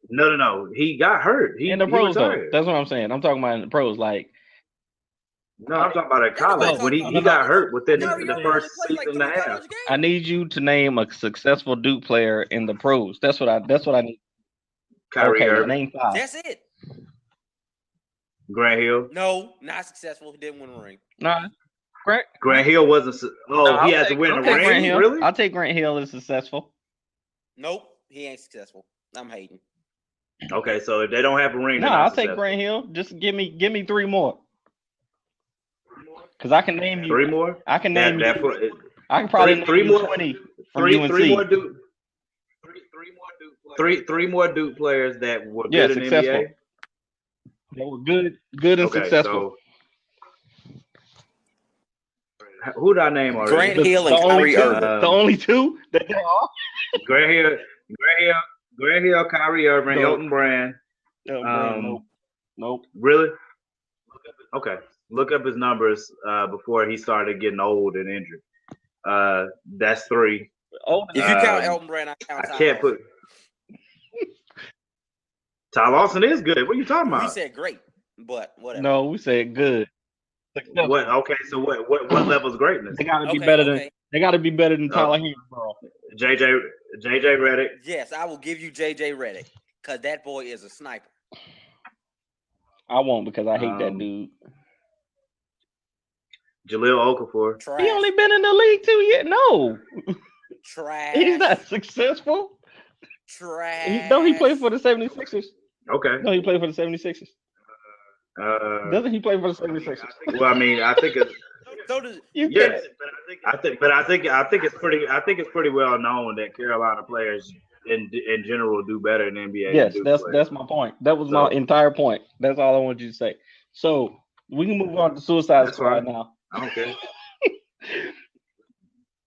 No. He got hurt. In the pros, retired. though. That's what I'm saying. I'm talking about in the pros. Like, no, I'm talking about at college when he got hurt within the first season and a half. I need you to name a successful Duke player in the pros. That's what I need. Kyrie Irving. Name 5. That's it. Grant Hill. No, not successful. He didn't win a ring. Nah. Grant Hill wasn't. He had to win a ring. Really? I'll take Grant Hill as successful. Nope, he ain't successful. I'm hating. Okay, so if they don't have a ring, no, I'll take Grant Hill. Just give me 3 more. Because I can name you 3 more. I can name you. I can probably name 3 more. 20 from three UNC. Three more Duke players that were good in the NBA. They were good and successful. So, who did I name already? Grant Hill and Kyrie Irving. The only 2 that there are. Grant Hill, Kyrie Irving, Elton Brand. Nope. Really? Okay. Look up his numbers before he started getting old and injured. That's 3. If you count Elton Brand, I count Ty can't Lawson. Ty Lawson is good. What are you talking about? We said great, but whatever. No, we said good. What? Okay, so what level is greatness? They gotta be better than. They gotta be better than Tyler Hansbrough. JJ Redick. Yes, I will give you JJ Redick because that boy is a sniper. I won't because I hate that dude. Jahlil Okafor. Trash. He only been in the league 2 years. No. Trash. He's not successful. Trash. Don't he play for the 76ers? Okay. No, he played for the 76ers. Doesn't he play for the 76ers? Well, I mean, I think it's yes, I think it's pretty well known that Carolina players in general do better in NBA. Yes, that's my point. That was my entire point. That's all I wanted you to say. So we can move on to Suicide Squad now. I don't care.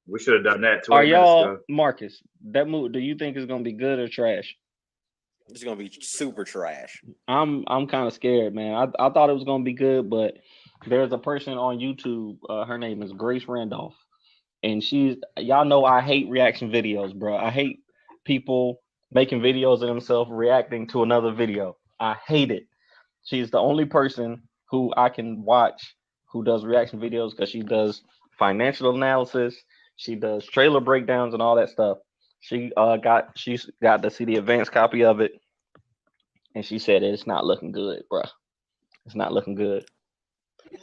We should have done that. Are y'all, Marcus? That movie, do you think it's gonna be good or trash? It's gonna be super trash. I'm kind of scared, man. I thought it was gonna be good, but there's a person on YouTube. Her name is Grace Randolph, and y'all know I hate reaction videos, bro. I hate people making videos of themselves reacting to another video. I hate it. She's the only person who I can watch who does reaction videos because she does financial analysis. She does trailer breakdowns and all that stuff. She's got to see the advanced copy of it, and she said it's not looking good, bro. It's not looking good.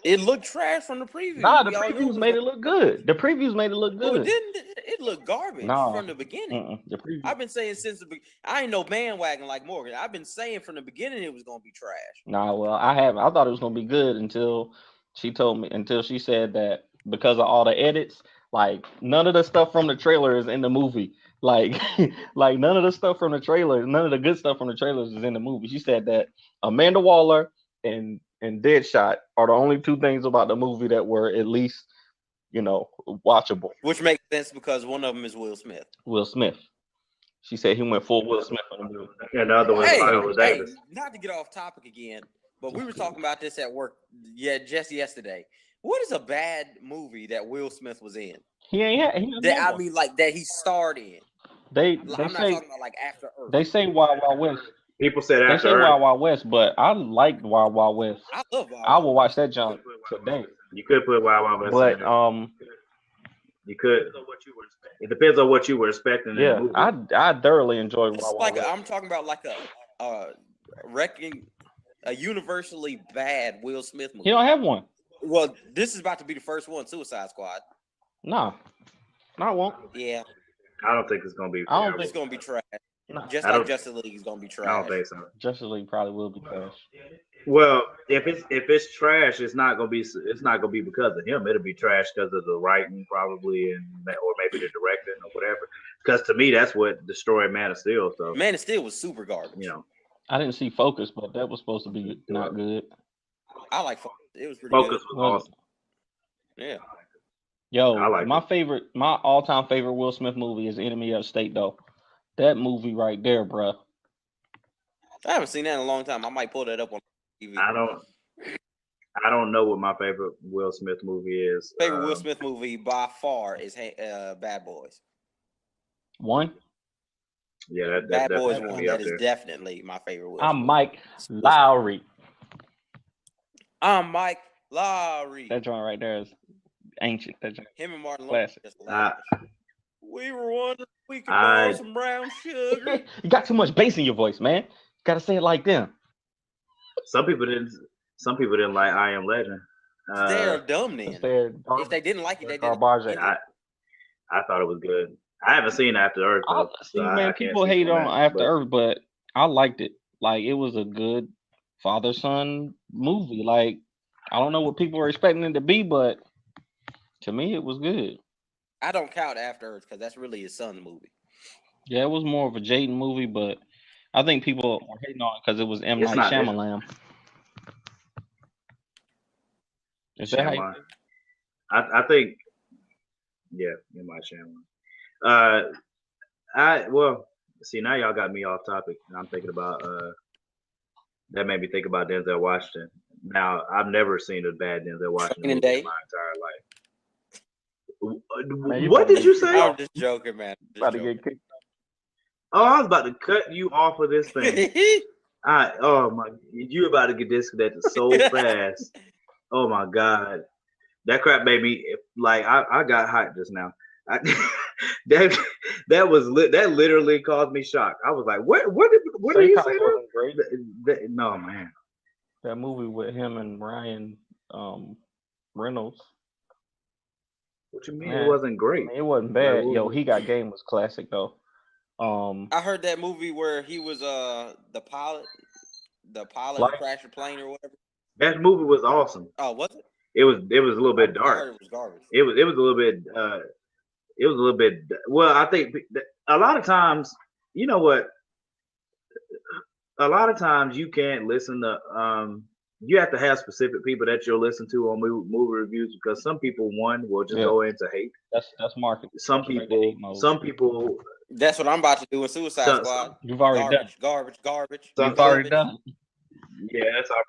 It looked trash from the preview. Nah, the previews made it look good. The previews made it look good. Well, it looked garbage from the beginning. I've been saying since the beginning. I ain't no bandwagon like Morgan. I've been saying from the beginning it was gonna be trash. Nah, well, I haven't. I thought it was gonna be good until she said that because of all the edits, like none of the stuff from the trailer is in the movie. Like none of the stuff from the trailer, none of the good stuff from the trailers is in the movie. She said that Amanda Waller and Deadshot are the only 2 things about the movie that were at least, watchable. Which makes sense because one of them is Will Smith. Will Smith. She said he went full Will Smith on the movie. And the other one was Davis. Not to get off topic again, but we were talking about this at work just yesterday. What is a bad movie that Will Smith was in? He that he starred in. I'm not talking about like After Earth. They say Wild Wild West. People said After Earth. They say Wild Wild West, but I liked Wild Wild West. I love Wild Wild. I will watch that junk today. You could put Wild Wild West, but you could. It depends on what you were expecting. Yeah, I thoroughly enjoyed Wild Wild West. I'm talking about like a universally bad Will Smith movie. He don't have one. Well, this is about to be the first one, Suicide Squad. No, I won't. Yeah, I don't think it's gonna be. I don't think it's gonna be trash. No. Just like Justice League is gonna be trash. I don't think so. Justice League probably will be trash. Well, if it's trash, it's not gonna be because of him. It'll be trash because of the writing, probably, or maybe the directing or whatever. Because to me, that's what destroyed Man of Steel. So Man of Steel was super garbage. I didn't see Focus, but that was supposed to be not good. I like Focus. It was pretty Focus good. was awesome. Yeah. Yo, my all-time favorite Will Smith movie is Enemy of the State, though. That movie right there, bro. I haven't seen that in a long time. I might pull that up on TV. I don't know what my favorite Will Smith movie is. Favorite Will Smith movie by far is Bad Boys. One. Yeah, Bad Boys definitely one. That is there. definitely my favorite Will I'm Smith. Mike Lowry. I'm Mike Lowry. That joint right there is ancient. That joint. Him and Martin Classic. Lawrence. We were wondering if we could borrow some brown sugar. You got too much bass in your voice, man. Gotta say it like them. Some people didn't like I Am Legend. They're dumb then. If they didn't like it, they didn't like it. I thought it was good. I haven't seen After Earth. Though, see, man, people hate on After Earth, but I liked it. Like, it was a good father-son movie. Like, I don't know what people are expecting it to be, but to me, it was good. I don't count After Earth because that's really his son's movie. Yeah, it was more of a Jaden movie, but I think people are hating on it because it was M. Night Shyamalan. Is that how I think, yeah, M. Night Shyamalan. Well, see, now y'all got me off topic. I'm thinking about that made me think about Denzel Washington. Now, I've never seen a bad Denzel Washington movie in my entire life. Man, what did you say? I'm just joking, man. About to get kicked. Oh, I was about to cut you off of this thing. Oh my, you about to get disconnected so fast. Oh my God, that crap made me like I got hot just now. That literally caused me shock. I was like, what did you say? No, man. That movie with him and Ryan Reynolds. What you mean? Man, it wasn't great. It wasn't bad. Yo, He Got Game was classic though. I heard that movie where he was the pilot crashed a plane or whatever. That movie was awesome. Oh, was it? It was a little bit dark. I heard it was garbage. It was a little bit. It was a little bit. Well, I think a lot of times, you know what? A lot of times you can't listen to. You have to have specific people that you'll listen to on movie reviews because some people will just go into hate. That's marketing. Some people. That's what I'm about to do in Suicide Squad. You've already done garbage. You've already done. Yeah, that's already.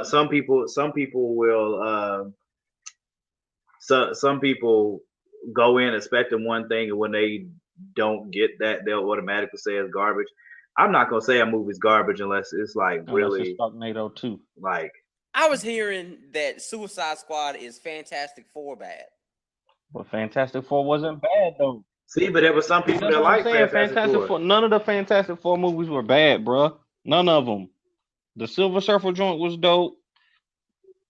Some people will. Some people go in expecting one thing, and when they don't get that, they'll automatically say it's garbage. I'm not gonna say a movie's garbage unless it's like really it's Sharknado 2. Like, I was hearing that Suicide Squad is Fantastic Four bad. But Fantastic Four wasn't bad though. See, but there were some people that like Fantastic Four. None of the Fantastic Four movies were bad, bro. None of them. The Silver Surfer joint was dope.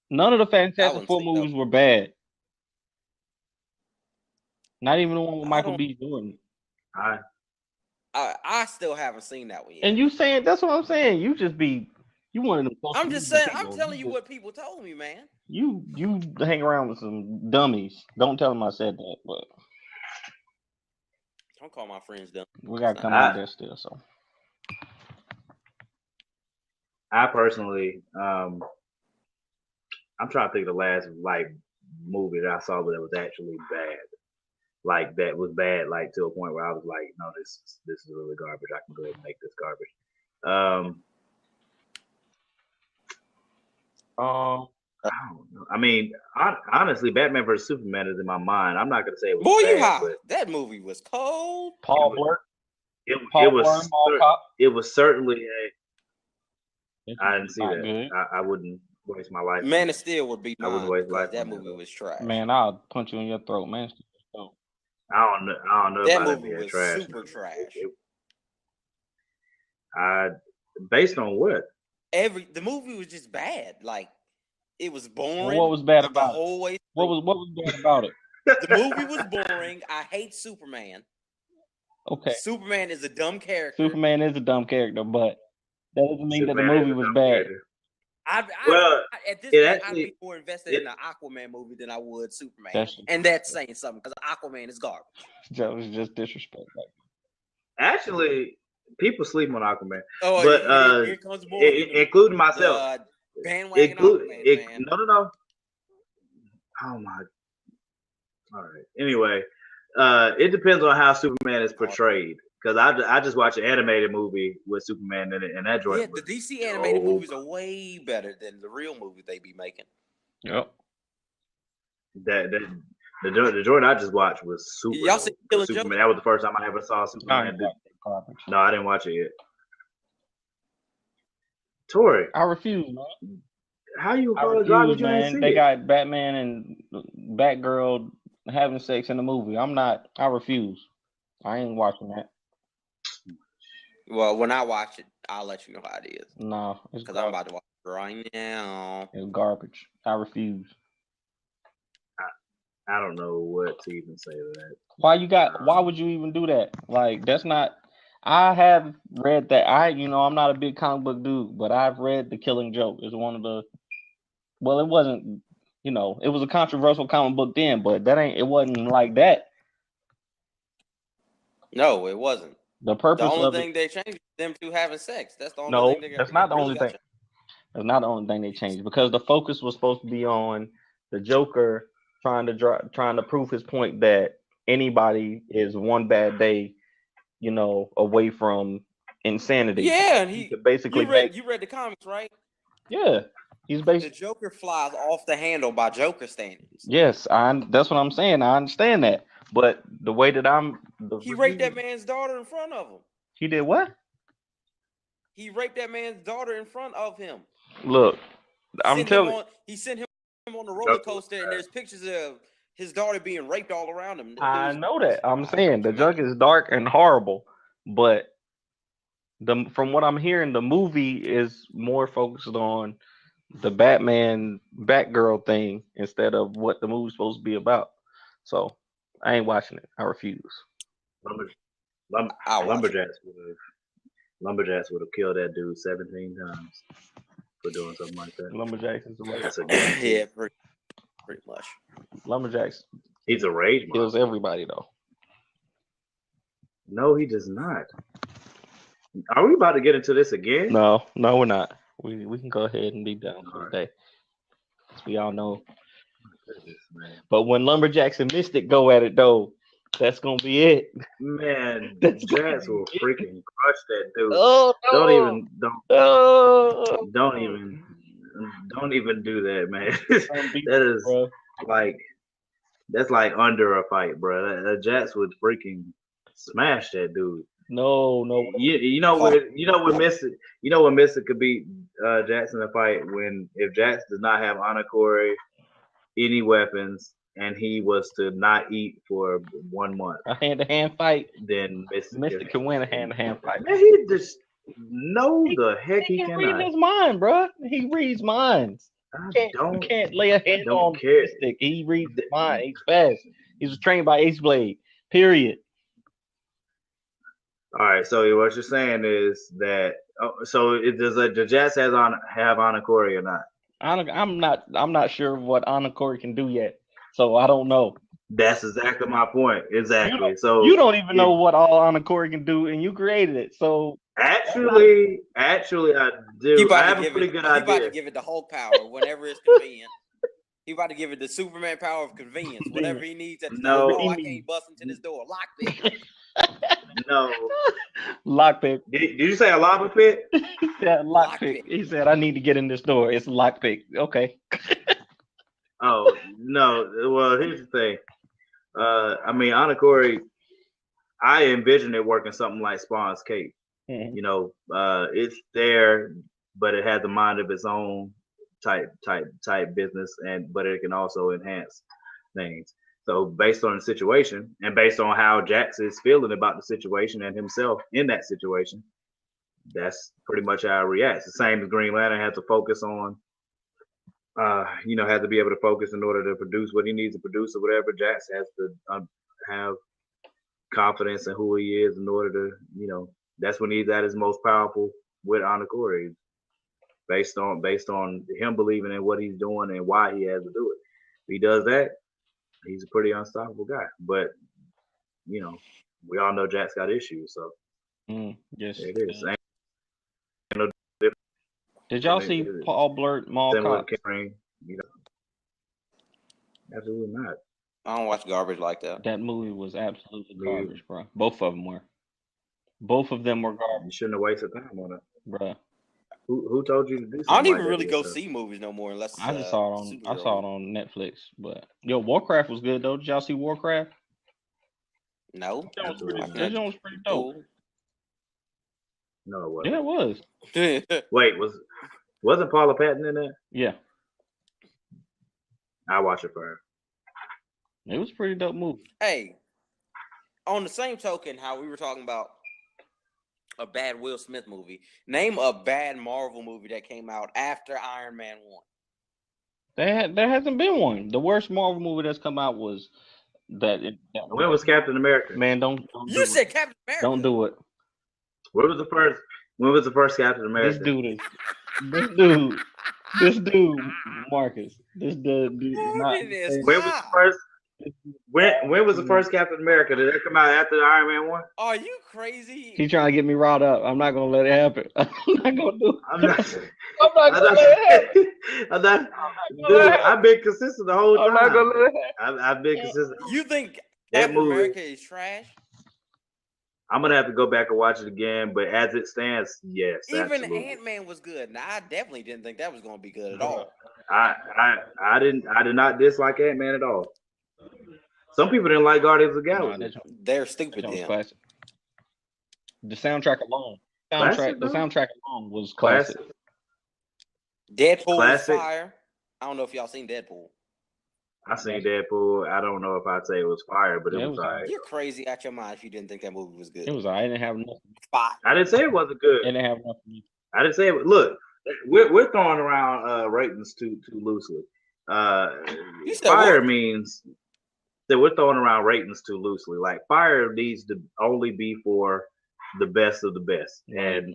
None of the Fantastic Four movies were bad. Not even the one with Michael B. Jordan. I still haven't seen that one yet. And you saying that's what I'm saying. You one of them. I'm just saying. I'm telling you what people told me, man. You hang around with some dummies. Don't tell them I said that, but don't call my friends dumb. We gotta come out there still. So I personally, I'm trying to think of the last movie that I saw that was actually bad. Like that was bad, like to a point where I was like, no, this is really garbage. I can go ahead and make this garbage. I don't know. I mean, honestly, Batman vs Superman is in my mind. I'm not gonna say it was bad, you hot. That movie was cold. Paul Blart. It was certainly I didn't see that. I wouldn't waste my life. Man of Steel would be mine. I wouldn't waste life. That movie was trash. Man, I'll punch you in your throat, man. I don't know that about movie it being was trash. Super trash. Based on what? The movie was just bad. Like it was boring. What was bad about the whole way? What was bad about it? The movie was boring. I hate Superman. Okay. Superman is a dumb character. Superman is a dumb character, but that doesn't mean that the movie was bad. At this point, I'd be more invested in the Aquaman movie than I would Superman. And that's saying something because Aquaman is garbage. That was just disrespect. Actually, people sleep on Aquaman. Oh, but here comes more. Including myself. Bandwagon Aquaman, man. No. Oh, my. All right. Anyway, it depends on how Superman is portrayed. because I just watched an animated movie with Superman in it, and that joint. Yeah, the DC animated movies are way better than the real movies they be making. Yep. The joint I just watched was super. Y'all see Killing Superman. Joke? That was the first time I ever saw Superman. No, I didn't watch it yet. Tori, I refuse, man. how you I apologize refuse, you ain't man. see They it? got Batman and Batgirl having sex in the movie. I refuse. I ain't watching that. Well, when I watch it, I'll let you know how it is. No, it's because I'm about to watch it right now. It's garbage. I refuse. I don't know what to even say to that. Why would you even do that? Like, that's not. I have read that. I'm not a big comic book dude, but I've read The Killing Joke. It's one of the. Well, it wasn't. It was a controversial comic book then, but it wasn't like that. No, it wasn't. The purpose the only of thing it, they changed them to having sex. That's the only no, thing they got. that's not the only thing. That's not the only thing they changed, because the focus was supposed to be on the Joker trying to prove his point that anybody is one bad day, away from insanity. Yeah, and he could basically you read the comics, right? Yeah, he's basically the Joker flies off the handle by Joker standings. Yes, that's what I'm saying. I understand that, but the way that he raped that man's daughter in front of him. He did what? He raped that man's daughter in front of him. Look, I'm telling you, he sent him on the roller coaster, and there's pictures of his daughter being raped all around him. I know that. I'm saying the joke is dark and horrible, but from what I'm hearing, the movie is more focused on the Batgirl thing instead of what the movie's supposed to be about. So I ain't watching it. I refuse. Lumberjacks would have killed that dude 17 times for doing something like that. Lumberjacks is That's a guarantee. Yeah, pretty much. Lumberjacks. He's a rage monster. Kills everybody though. No, he does not. Are we about to get into this again? No, we're not. We can go ahead and be done for the day. We all know. But when Lumberjacks and Mystic go at it though, that's gonna be it. Man, Jazz will freaking crush that dude. Oh, no. Don't even do that, man. That is that's like under a fight, bro. That Jazz would freaking smash that dude. No. You know when Mystic could beat Jackson in a fight if Jackson does not have Anakori, any weapons, and he was to not eat for 1 month. A hand-to-hand fight. Then Mystic can win a hand-to-hand fight. Man, he just the heck he can read his mind, bro. He reads minds. You can't lay a hand on Mystic. He reads the mind. He's fast. He was trained by Ace Blade. Period. All right. So what you're saying is that does the Jazz have Anakori or not? I'm not sure what Anakori can do yet, so I don't know. That's exactly my point. Exactly. You don't even know what all Anakori can do, and you created it. So actually, I do. I have a pretty good idea. He about to give it the Hulk power whenever it's convenient. He about to give it the Superman power of convenience. Whatever he needs at the door. Oh, I can't bust into this door. Lockpick. No. Lockpick. Did you say a lava pit? He said lockpick. He said, I need to get in this door. It's lockpick. Okay. Oh, no. Well, here's the thing. Anakori, I envision it working something like Spawn's cape. Mm-hmm. It's there, but it has a mind of its own type business, but it can also enhance things. So based on the situation and based on how Jax is feeling about the situation and himself in that situation, that's pretty much how it reacts. The same as Green Lantern has to focus on, has to be able to focus in order to produce what he needs to produce or whatever. Jax has to have confidence in who he is in order to, that's when he's at his most powerful with Anakori, based on him believing in what he's doing and why he has to do it. If he does that, he's a pretty unstoppable guy. But, we all know Jack's got issues. So, yes, it is. Did y'all see Paul Blart Mall Cop? Absolutely not. I don't watch garbage like that. That movie was absolutely garbage, bro. Both of them were. Both of them were You garbage, shouldn't have wasted time on it. bruh. Who told you to do I something don't like even that really to go yourself? see movies no more unless it's I just saw it on Netflix. But yo, Warcraft was good though. Did y'all see Warcraft? No. Absolutely That not. was pretty dope. No, it wasn't. Yeah, it was. Wait, wasn't Paula Patton in that? Yeah, I watch it for her. it was a pretty dope movie. Hey, on the same token, how we were talking about a bad Will Smith movie, name a bad Marvel movie that came out after Iron Man 1. There hasn't been one. The worst Marvel movie that's come out was When was Captain America? Man, don't You do said it. Captain America. Don't do it. When was the first Captain America? This dude, Marcus. This dude is not. When was the first? When was the first Captain America? Did that come out after the Iron Man 1? Are you crazy? He's trying to get me riled up. I'm not gonna let it happen. I'm not gonna do it. I'm not gonna let it happen. Dude, I've been consistent the whole time. I'm not gonna let it happen. I've been consistent. You think That Captain movie- America is trash? I'm gonna have to go back and watch it again, but as it stands, yes. Even absolutely. Ant-Man was good. Now I definitely didn't think that was going to be good at all. I did not dislike Ant-Man at all. Some people didn't like Guardians of the Galaxy. They're stupid. That was Then. classic. The soundtrack alone. Classic, The bro? soundtrack alone was classic. Deadpool Classic. was fire. I don't know if y'all seen Deadpool. I seen Deadpool. I don't know if I'd say it was fire, but Yeah, it was alright. You're crazy out your mind if you didn't think that movie was good. It was alright. I didn't have enough. Fire. I didn't say it wasn't good. It didn't have enough for me. I didn't say it. Look, we're throwing around ratings too loosely. You said Fire what? means that we're throwing around ratings too loosely. Like fire needs to only be for the best of the best, and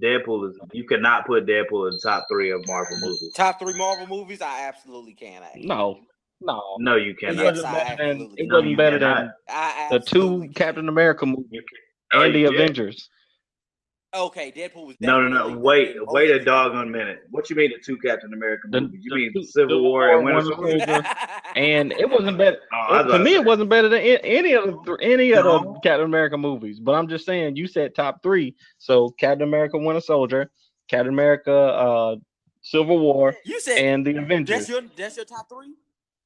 Deadpool is. You cannot put Deadpool in the top 3 of Marvel movies. Top 3 Marvel movies? I absolutely can. Actually. No, you cannot. Yes, I absolutely It can. wasn't better cannot. than I the two absolutely can. Captain America movies No, and the you can't. Avengers. Okay, Deadpool was No. definitely Wait better than a both of doggone minute. What you mean the 2 Captain America The- movies? You the mean two- Civil War and Winter Soldier? them. And it wasn't better. I was To me, about it wasn't better than any of the No. Captain America movies. But I'm just saying, you said top 3, so Captain America, Winter Soldier, Captain America, Civil War, You said and the Avengers. that's your top 3?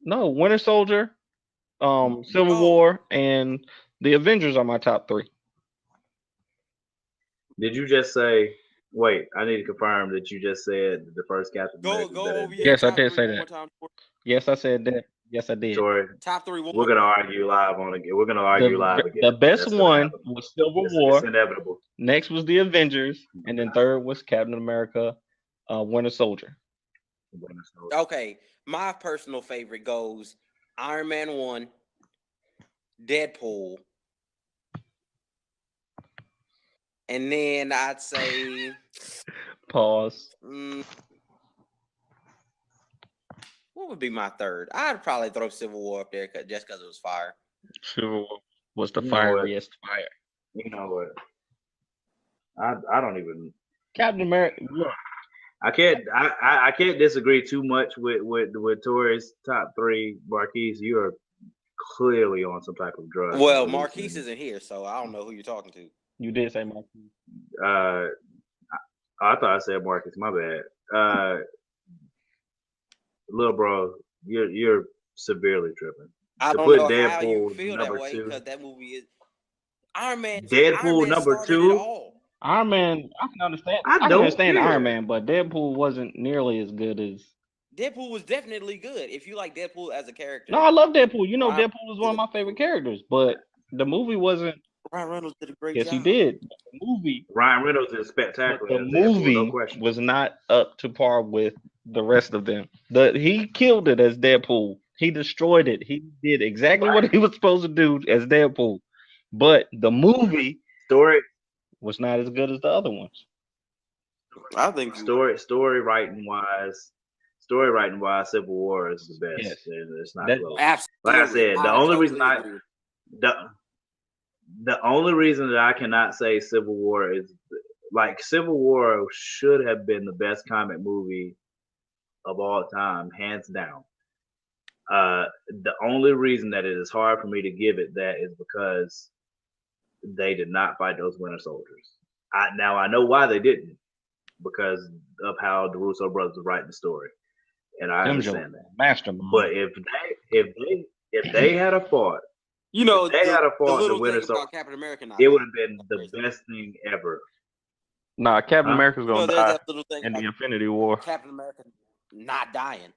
No, Winter Soldier, Civil War, and the Avengers are my top 3. Did you just say? Wait, I need to confirm that you just said the first Captain America. Go over your Yes, I top did 3 say one that. more time. Yes, I said that. Yes, I did. Sorry, Top 3 one we're more gonna time. argue live on again. We're gonna argue live again. The best That's gonna one happen. was Civil It's War. inevitable. Next was the Avengers, and then third was Captain America, Winter Soldier. Okay, my personal favorite goes Iron Man 1, Deadpool, and then I'd say Pause. what would be my third? I'd probably throw Civil War up there just because it was fire. Civil War was the You know what? fieriest fire. You know what? I don't even. Captain America. Look, I can't disagree too much with Tori's top 3. Marquise, you are clearly on some type of drug. Well, Marquise isn't here, so I don't know who you're talking to. you did say Marquis. I thought I said Marcus. My bad. Little bro, you're severely tripping. I To don't put know how you Deadpool feel that number way 2. because that movie is Iron Man. Deadpool Iron Man number started 2? it all. Iron Man, I can understand. I can don't understand care. Iron Man, but Deadpool wasn't nearly as good as. Deadpool was definitely good. If you like Deadpool as a character, No, I love Deadpool. You know, Ryan Deadpool is one of my favorite characters, but the movie wasn't. Ryan Reynolds did a great Yes, job. he did. The movie. Ryan Reynolds is spectacular. But the as Deadpool, movie no question. was not up to par with the rest of them. He killed it as Deadpool. He destroyed it. He did exactly what he was supposed to do as Deadpool. But the movie Story was not as good as the other ones. I think story writing wise, Civil War is the best. Yes. It's not That- close. absolutely. Like I said, the only reason agree. the only reason that I cannot say Civil War is like Civil War should have been the best comic movie of all time, hands down. The only reason that it is hard for me to give it that is because They did not fight those Winter Soldiers. Now I know why they didn't, because of how the Russo brothers were writing the story, and I understand that. Mastermind. But if they had a fought, you know, if they had a the fought the little Winter thing Soldier, about Captain America, it would have been the best thing ever. Nah, Captain America's gonna there's die that little thing in the about Infinity War. Captain America not dying.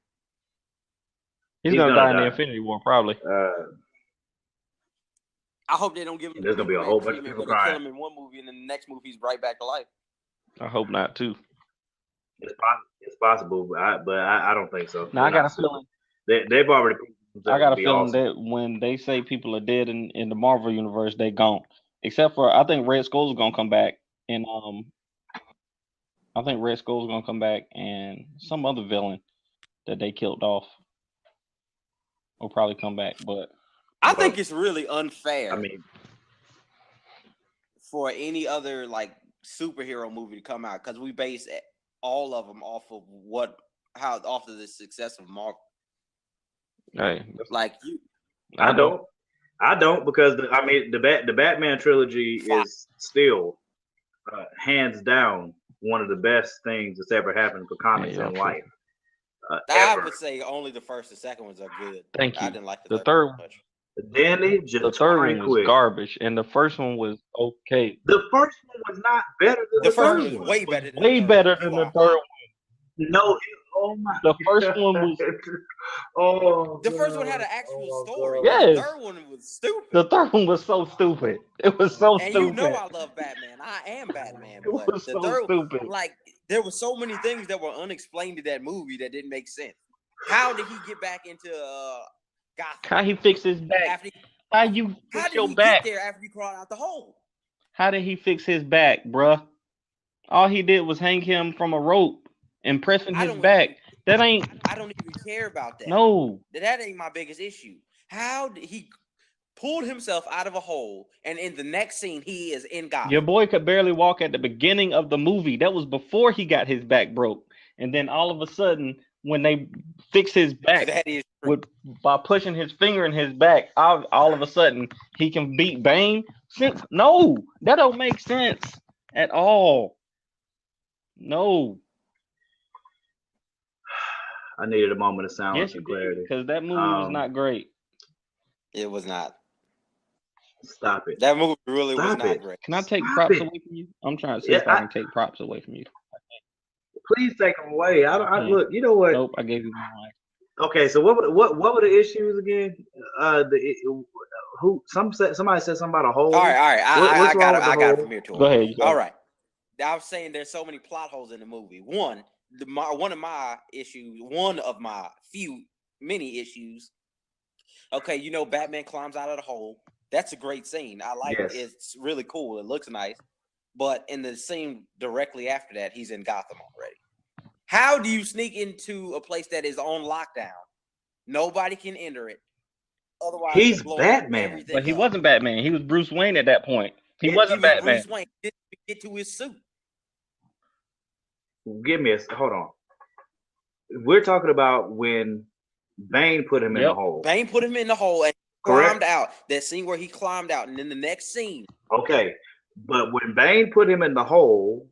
He's gonna die in the Infinity War, probably. I hope they don't give him. There's gonna be a whole bunch of people crying. Kill him in one movie, and then the next movie he's right back to life. I hope not too. It's possible, but I don't think so. Now I got a feeling they've already. I got a feeling that when they say people are dead in the Marvel universe, they gone. Except for I think Red Skull's gonna come back, and I think Red Skull's gonna come back, and some other villain that they killed off will probably come back. But I think it's really unfair. I mean, for any other like superhero movie to come out, because we base all of them off of off of the success of Marvel. Hey, like you, I don't because the Batman trilogy is still hands down one of the best things that's ever happened for comics in life. I would say only the first and second ones are good. Thank you. I didn't like the third one. much. The third one was garbage, and the first one was okay. The first one was not better than the first third one. Was way better. Than way better than the third one. No, oh my! The first one was. The first one had an actual story. Yes. The third one was stupid. The third one was so stupid. It was so stupid. And you know I love Batman. I am Batman. It but was the so third, stupid. Like there were so many things that were unexplained in that movie that didn't make sense. How did he get back into Gotham? How he fix his back? How did he get there after he crawled out the hole? How did he fix his back, bruh? All he did was hang him from a rope and pressing his back. I don't even care about that. No. That ain't my biggest issue. How did he pulled himself out of a hole, and in the next scene, he is in Gotham? Your boy could barely walk at the beginning of the movie. That was before he got his back broke. And then all of a sudden, when they fix his back by pushing his finger in his back, all of a sudden, he can beat Bane? No, that don't make sense at all. No. I needed a moment of silence and clarity. Because that movie was not great. It was not. Stop it. That movie really was not great. Can I take props away from you? I'm trying to see if I can take props away from you. Please take them away. Look. You know what? Nope. I gave you my life. Okay. So what were the issues again? Somebody said something about a hole. All right. I got it from here too. Go ahead. All right. I was saying there's so many plot holes in the movie. One of my many issues. Okay, Batman climbs out of the hole. That's a great scene. I like it. It's really cool. It looks nice. But in the scene directly after that, he's in Gotham already. How do you sneak into a place that is on lockdown? Nobody can enter it. Otherwise, he's Batman. But he wasn't Batman. He was Bruce Wayne at that point. He wasn't Batman. Bruce Wayne didn't get to his suit. Hold on. We're talking about when Bane put him in the hole. Bane put him in the hole and climbed out. That scene where he climbed out, and then the next scene. Okay, but when Bane put him in the hole,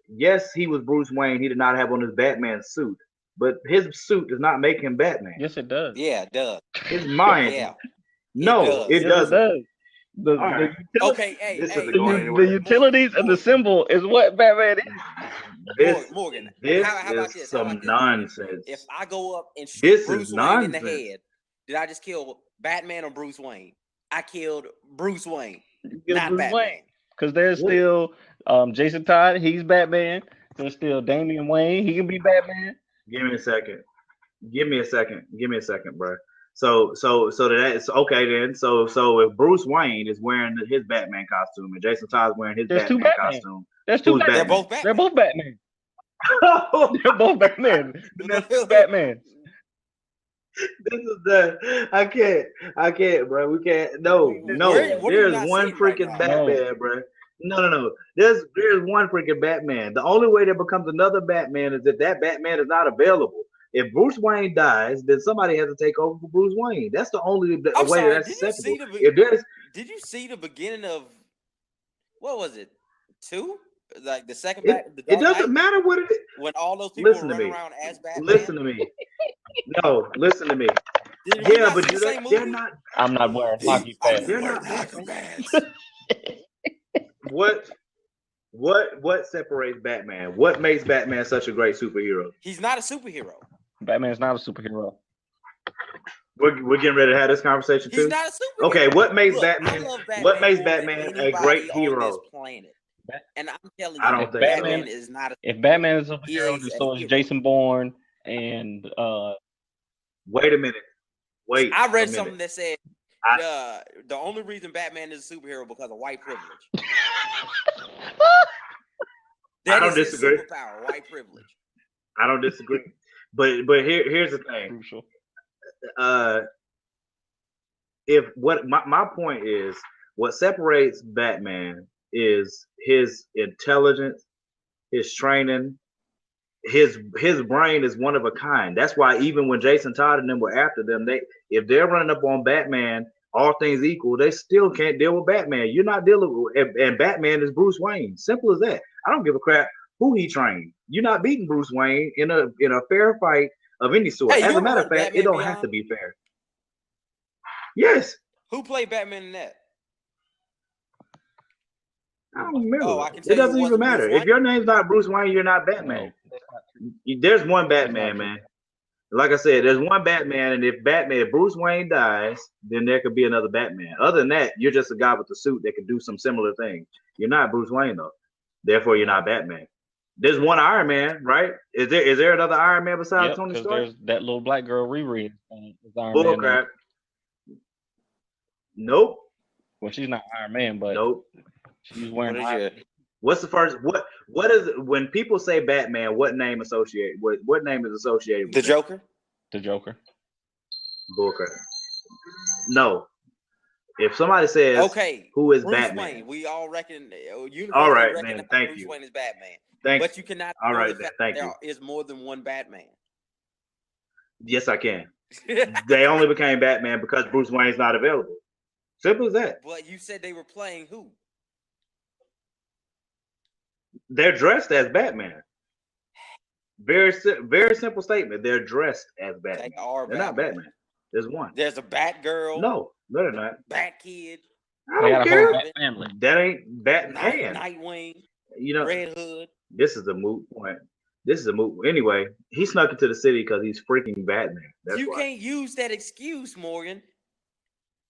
yes, he was Bruce Wayne. He did not have on his Batman suit, but his suit does not make him Batman. Yes, it does. Yeah, it does. His mind. Yeah. No, it doesn't. It does. The utilities and the symbol is what Batman is. Morgan, this how about is this? some nonsense. If I go up and shoot Bruce Wayne in the head, did I just kill Batman or Bruce Wayne? I killed Bruce Wayne, not Bruce Batman. Wayne. Because there's still Jason Todd, he's Batman. There's still Damian Wayne, he can be Batman. Give me a second, bro. So that's okay then. So if Bruce Wayne is wearing his Batman costume and Jason Todd's wearing his Batman costume, there's two Batman. They're both Batman. They're both Batman. There's two Batman. This is I can't, bro. We can't. No. There's one freaking Batman, bro. No. There's one freaking Batman. The only way there becomes another Batman is if that Batman is not available. If Bruce Wayne dies, then somebody has to take over for Bruce Wayne. That's the only way that's acceptable. Did you see the beginning of what was it? 2? Like the second it doesn't matter what it is. When all those people were running around as Batman. Listen to me. No, listen to me. Yeah, but they're not. I'm not wearing hockey pads. They're not What separates Batman? What makes Batman such a great superhero? He's not a superhero. Batman's not a superhero. We're getting ready to have this conversation too. He's not a superhero. Okay, what makes Batman? What makes Batman a great hero? On this planet. And I'm telling you, I don't think Batman is not. If Batman is a superhero, so is Jason Bourne and. Wait a minute. Wait. I read something that said the only reason Batman is a superhero because of white privilege. I don't disagree. Superpower, white privilege. I don't disagree. But here's the thing. Crucial. If what my point is, what separates Batman is his intelligence, his training, his brain is one of a kind. That's why even when Jason Todd and them were after them, if they're running up on Batman, all things equal, they still can't deal with Batman. You're not dealing with, and Batman is Bruce Wayne. Simple as that. I don't give a crap who he trained. You're not beating Bruce Wayne in a fair fight of any sort. As a matter of fact, it don't have to be fair. Yes. Who played Batman in that? I don't remember. It doesn't even matter. If your name's not Bruce Wayne, you're not Batman. There's one Batman, man. Like I said, there's one Batman, and if Bruce Wayne dies, then there could be another Batman. Other than that, you're just a guy with a suit that can do some similar things. You're not Bruce Wayne, though. Therefore, you're not Batman. There's one Iron Man, right? Is there another Iron Man besides Tony Stark? There's that little black girl Riri. Bullcrap. Nope. Well, she's not Iron Man, but nope. She's wearing Iron. What's the first? What is when people say Batman? What name associated? What name is associated with the Joker? The Joker. Bullcrap. No. If somebody says, "Okay, who is Bruce Batman?" Wayne, we all reckon. All right, man. Thank Bruce you. Wayne is Batman. Thank but you cannot. All right, thank you. There is more than one Batman. Yes, I can. They only became Batman because Bruce Wayne's not available. Simple as that. But you said they were playing who? They're dressed as Batman. Very simple statement. They're dressed as Batman. They're not Batman. There's one. There's a Batgirl. No, they're not. Batkid. I don't care. Family. That ain't Batman. Nightwing. You know, Red Hood. This is a moot point. Anyway, he snuck into the city because he's freaking Batman. That's you why. Can't use that excuse, Morgan.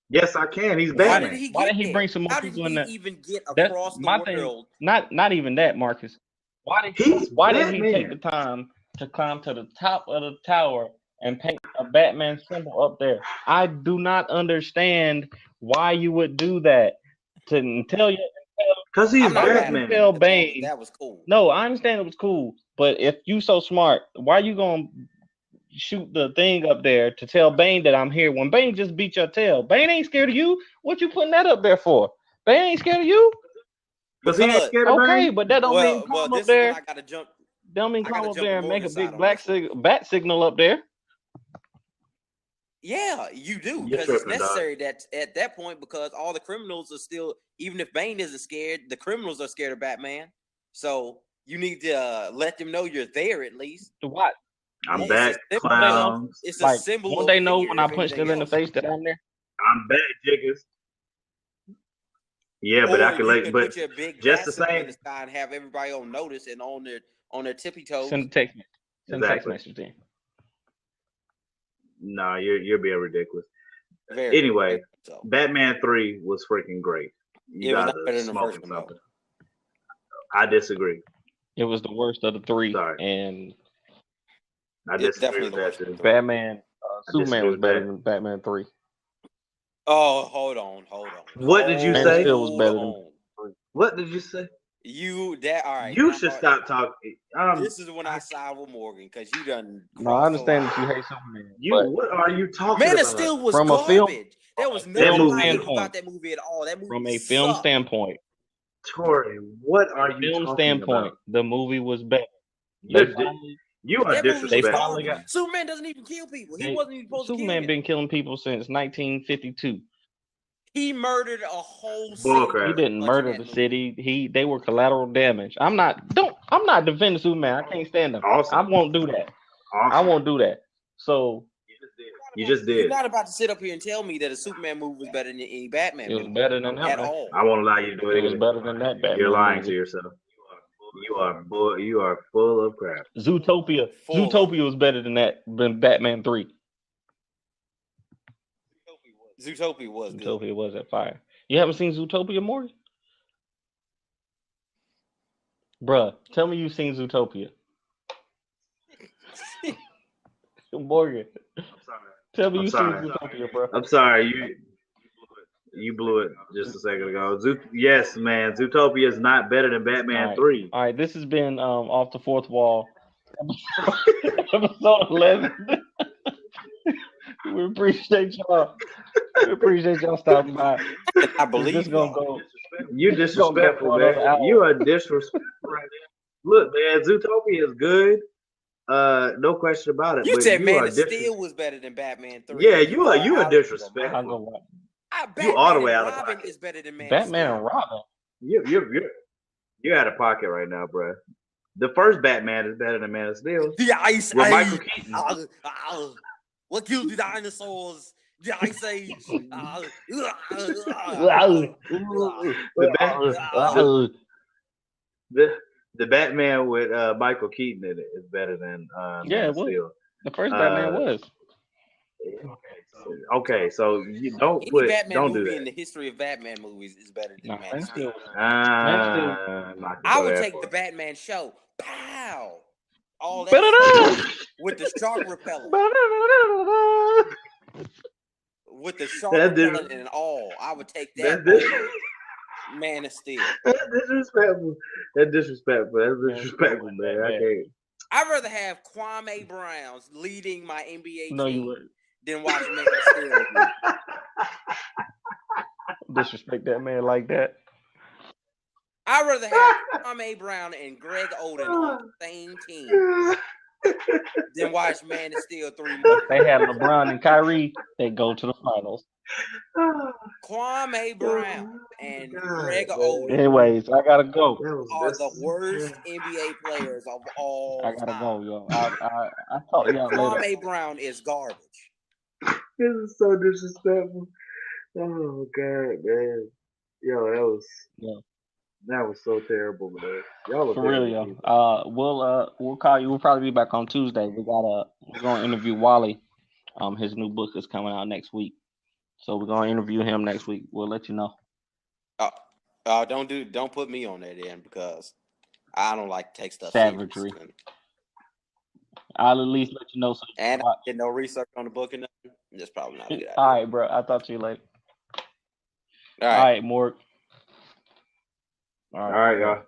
Yes, I can. He's Batman. Why didn't he bring some more people in there? How did he even get across the world? Not even that, Marcus. Why didn't he take the time to climb to the top of the tower and paint a Batman symbol up there? I do not understand why you would do that. Because he's Batman. Tell Bane that was cool. No, I understand it was cool, but if you so smart, why are you gonna shoot the thing up there to tell Bane that I'm here when Bane just beat your tail? Bane ain't scared of you. What you putting that up there for? Bane ain't scared of you. Because he ain't scared of Bane. Okay, but that don't mean come up there. I gotta jump. Don't mean come up there and make a big bat signal up there. Yeah, you do, because it's necessary that at that point, because all the criminals are still, even if Bane isn't scared, the criminals are scared of Batman. So you need to let them know you're there at least. To what? I'm back, clowns. It's a symbol. Won't they know when I punch them in the face that I'm there? I'm back, Jiggers. Yeah, but I can but just the same. In the sky and have everybody on notice and on their tippy toes. Send a text message then. Nah, you're being ridiculous. Anyway, Batman 3 was freaking great. You guys are smoking something. I disagree. It was the worst of the three. Sorry. And I disagree with that too. Batman, Superman was better than Batman 3. Oh, hold on. What did you say? Still was better than 3. What did you say? All right. You should stop talking. This is when I side with Morgan, because you done. No, I understand that you hate Superman. What are you talking about? Man, it still was from garbage. A film, there was nothing about that movie at all. That movie from a film standpoint. Tori, what are you film talking standpoint, about? The movie was better. You are disrespectful. Superman doesn't even kill people. He wasn't even supposed to kill Superman been killing people since 1952. He murdered a whole Bullcrap. city. He didn't murder the city. They were collateral damage. I'm not defending Superman. I can't stand him. Awesome. I won't do that. Awesome. I won't do that. So you just did. You're not about to sit up here and tell me that a Superman movie was better than any Batman movie. It was better than that at all. I won't allow you to do it. It was better than that Batman. You're lying movie. to yourself. You are full of crap. Zootopia was better than Batman 3. Zootopia was good. Zootopia was at fire. You haven't seen Zootopia, Morgan? Bruh, tell me you've seen Zootopia. Morgan. I'm sorry. Tell me you've seen Zootopia, bro. I'm sorry. You blew it just a second ago. Yes, man. Zootopia is not better than Batman 3. All right, this has been Off the Fourth Wall, episode 11. We appreciate y'all. We appreciate y'all stopping by. I believe this gonna go. You disrespectful, man. You are disrespectful. Look, man, Zootopia is good. No question about it. You said Man of Steel was better than Batman 3. Yeah, you are disrespectful. You all the way out of pocket. Is better than Batman and Robin. You're out of pocket right now, bro. The first Batman is better than Man of Steel. The Ice With Age. Michael Keaton. What killed the dinosaurs? The Ice Age. The Batman with Michael Keaton in it is better than Man of Steel. The first Batman was. Okay, so you don't Any put Batman don't do movie that. in the history of Batman movies is better than Man of Steel. Steel. I would take the Batman show. Pow! All that with the shark repellent. With the shark repellent and all. I would take that. Man of Steel. That's disrespectful. That's disrespectful, man. I can't. I'd rather have Kwame Brown leading my NBA team than watch Man of Steel. Disrespect that man like that. I'd rather have Kwame Brown and Greg Oden on the same team than watch Man of Steel 3 months. If they have LeBron and Kyrie, they go to the finals. Kwame Brown and Greg Oden. Anyways, I gotta go. Are the worst NBA players of all time. I gotta go, yo. I talk to y'all later. Kwame Brown is garbage. This is so disrespectful. Oh God, man. Yo, that was so terrible, man. Y'all for real, yo. We'll call you. We'll probably be back on Tuesday. We're gonna interview Wally. His new book is coming out next week. So we're gonna interview him next week. We'll let you know. Don't put me on that end because I don't like to take stuff savagery. I'll at least let you know. So and I did no research on the book and nothing. That's probably not a good idea. All right, bro. I'll talk to you later. All right, Morg. All right, y'all.